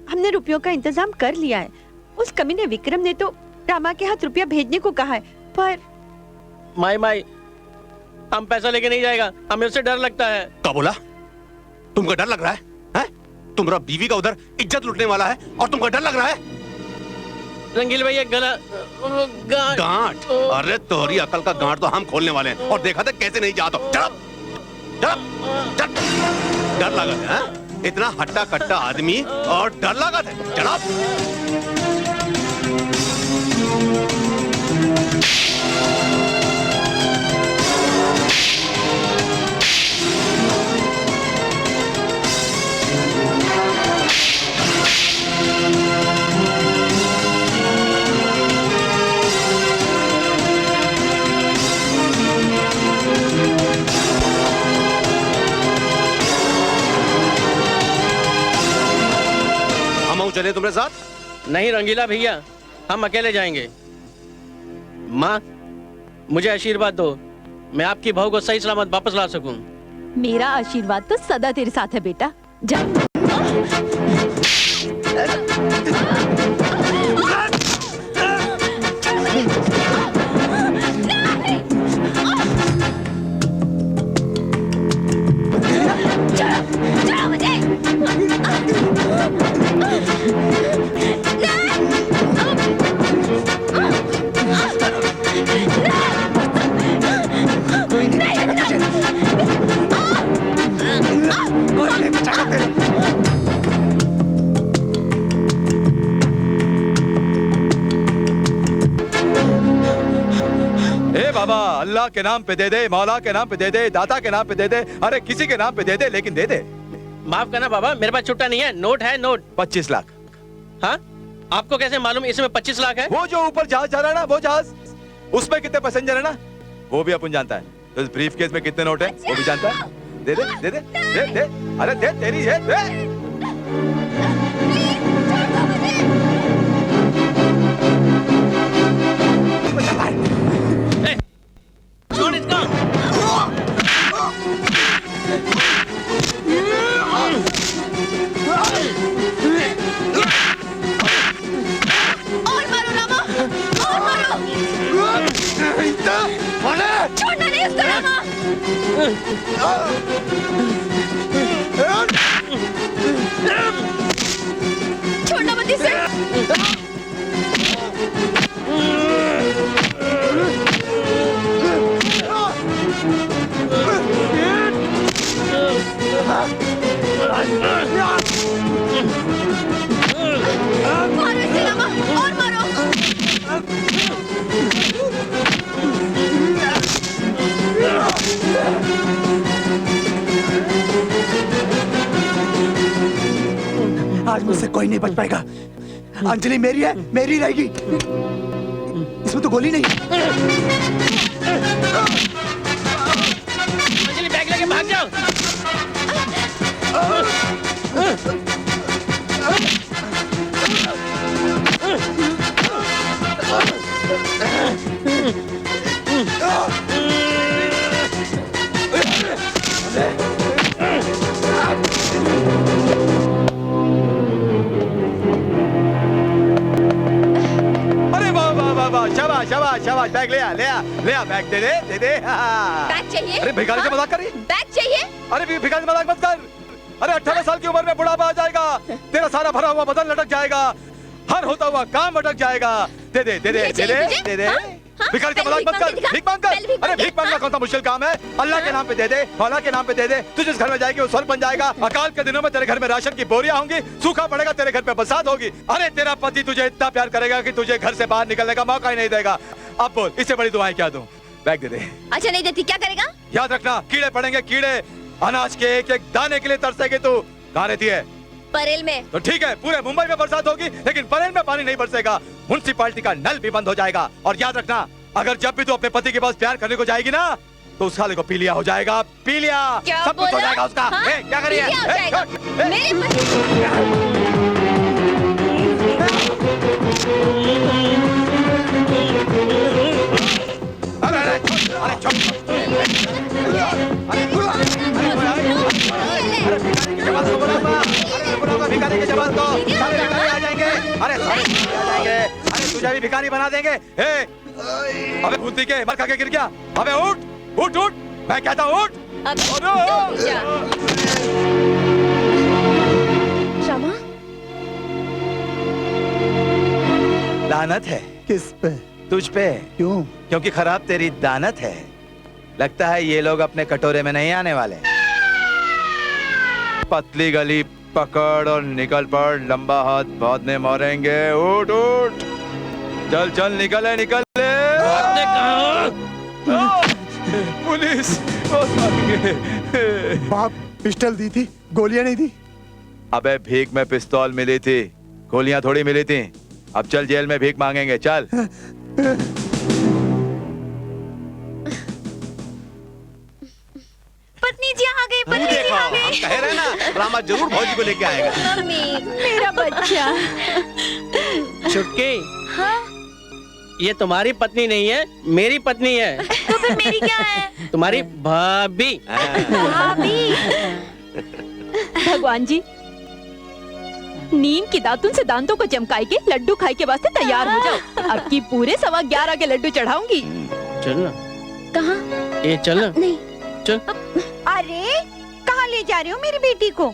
हमने रुपयों का इंतजाम कर लिया है। उस कमीने विक्रम ने तो रामा के हाथ रुपया भेजने को कहा है, पर माई हम पैसा लेके नहीं जाएगा, हमें उससे डर लगता है। क्या बोला? तुमको डर लग रहा है? तुम्हारा बीवी का उधर इज्जत लुटने वाला है और तुमको डर लग रहा है? रंगील भैया गला गांठ? अरे तोहरी अकल का गांठ तो हम खोलने वाले हैं, और देखा था कैसे नहीं जाता। डर लगा है? इतना हट्टा कट्टा आदमी और डर लगा है? चला। चले तुम्हारे साथ? नहीं रंगीला भैया, हम अकेले जाएंगे। माँ, मुझे आशीर्वाद दो, मैं आपकी बहू को सही सलामत वापस ला सकूं। मेरा आशीर्वाद तो सदा तेरे साथ है बेटा। जा। बाबा, अल्लाह के नाम पे दे दे, मौला के नाम पे दे दे, दाता के नाम पे दे दे, अरे किसी के नाम पे दे दे, लेकिन दे दे। माफ करना बाबा, मेरे पास छुट्टा नहीं है, नोट है, नोट। 25 लाख। हाँ? आपको कैसे मालूम इसमें 25 लाख है? वो जो ऊपर जहाज जा रहा है ना, वो जहाज, उसमें कितने पैसेंजर है ना, वो भी अपन जानता है। तो इस ब्रीफ केस में कितने नोट है, वो भी जानता है। दे दे दे दे दे दे, अरे दे, तेरी है, दे। छोड़ इसको। और मारो रामा, और मारो। छोड़ना नहीं उसको रामा। छोड़ना मत इसे। मारो इसे रामा, और मारो। आज मुझसे कोई नहीं बच पाएगा। अंजलि मेरी है, मेरी रहेगी। इसमें तो गोली नहीं। अंजलि बैग लेके भाग जाओ। शाबाश शाबाश शाबाश, बैग ले आ, ले आ, ले आ, बैग दे दे, दे दे। बैग चाहिए? अरे भिखारी से मजाक कर रही? बैग चाहिए? अरे भिखारी से मजाक मत कर। अरे 18 साल की उम्र में बुढ़ापा आ जाएगा, तेरा सारा भरा हुआ बदन लटक जाएगा, हर होता हुआ काम अटक जाएगा। दे दे दे दे दे दे दे दे। भिखारी का मजाक मत कर, भीख मांग कर। अरे भीख मांगना कौन सा मुश्किल काम है? अल्लाह के नाम पे दे दे, मौला के नाम पे दे दे। तू जिस घर में जाएगी वो स्वर्ग बन जाएगा। अकाल के दिनों में तेरे घर में राशन की बोरियां होंगी, सूखा पड़ेगा, तेरे घर पे बरसात होगी। अरे तेरा पति तुझे इतना प्यार करेगा कि तुझे घर से बाहर निकलने का मौका ही नहीं देगा। अब बोल, इससे बड़ी दुआएं क्या दूं? बैग दे दे। अच्छा नहीं देती क्या करेगा? याद रखना, कीड़े पड़ेंगे कीड़े। अनाज के एक एक दाने के लिए तरसेगी तू। कहाँ रहती है? परेल में। तो ठीक है, पूरे मुंबई में बरसात होगी लेकिन परेल में पानी नहीं बरसेगा। म्युनिसिपैलिटी का नल भी बंद हो जाएगा। और याद रखना, अगर जब भी तू अपने पति के पास प्यार करने को जाएगी ना, तो उस साले को पी लिया हो जाएगा। पी लिया, सब कुछ हो जाएगा उसका। हाँ? क्या करिए? भिखारी के जवान को सारे भिखारी आ जाएंगे। अरे सारे भिखारी आ जाएंगे। अरे तुझे भी भिखारी बना देंगे। अबे भूती के मर खा के गिर गया। अबे उठ उठ उठ, मैं कहता हूँ उठ। रामा, लानत है। किस पे? तुझ पे। क्यों? क्योंकि खराब तेरी दानत है। लगता है ये लोग अपने कटोरे में नहीं आने वाले। पतली गली पकड़ और निकल पड़, लंबा हाथ बाद में मारेंगे। उठ उठ, चल चल, निकले निकले। पुलिस बाप पिस्टल दी थी, गोलियां नहीं दी। अबे भीख में पिस्तौल मिली थी, गोलियां थोड़ी मिली थी। अब चल जेल में भीख मांगेंगे, चल। पत्नी जी आ गई, पत्नी जी आ गई। हम कह रहे हैं ना, रामा जरूर भौजी को लेके आएगा। मम्मी, मेरा बच्चा। छुटकी, हाँ? ये तुम्हारी पत्नी नहीं है, मेरी पत्नी है। तो फिर मेरी क्या है? तुम्हारी भाभी। भाभी। भगवान जी, नीम की दातुन से दांतों को चमकाए के लड्डू खाए के वास्ते तैयार हो जाओ। अब की पूरे 11:15 के लड्डू चढ़ाऊंगी। चल ना। कहाँ? ये चल ना। नहीं। चल। अरे कहाँ ले जा रहे हो मेरी बेटी को?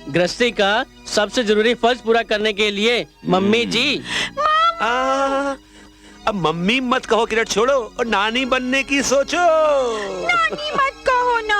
गृहस्थी का सबसे जरूरी फर्ज पूरा करने के लिए मम्मी जी। अब मम्मी मत कहो किरण, छोड़ो और नानी बनने की सोचो। नानी मत कहो ना।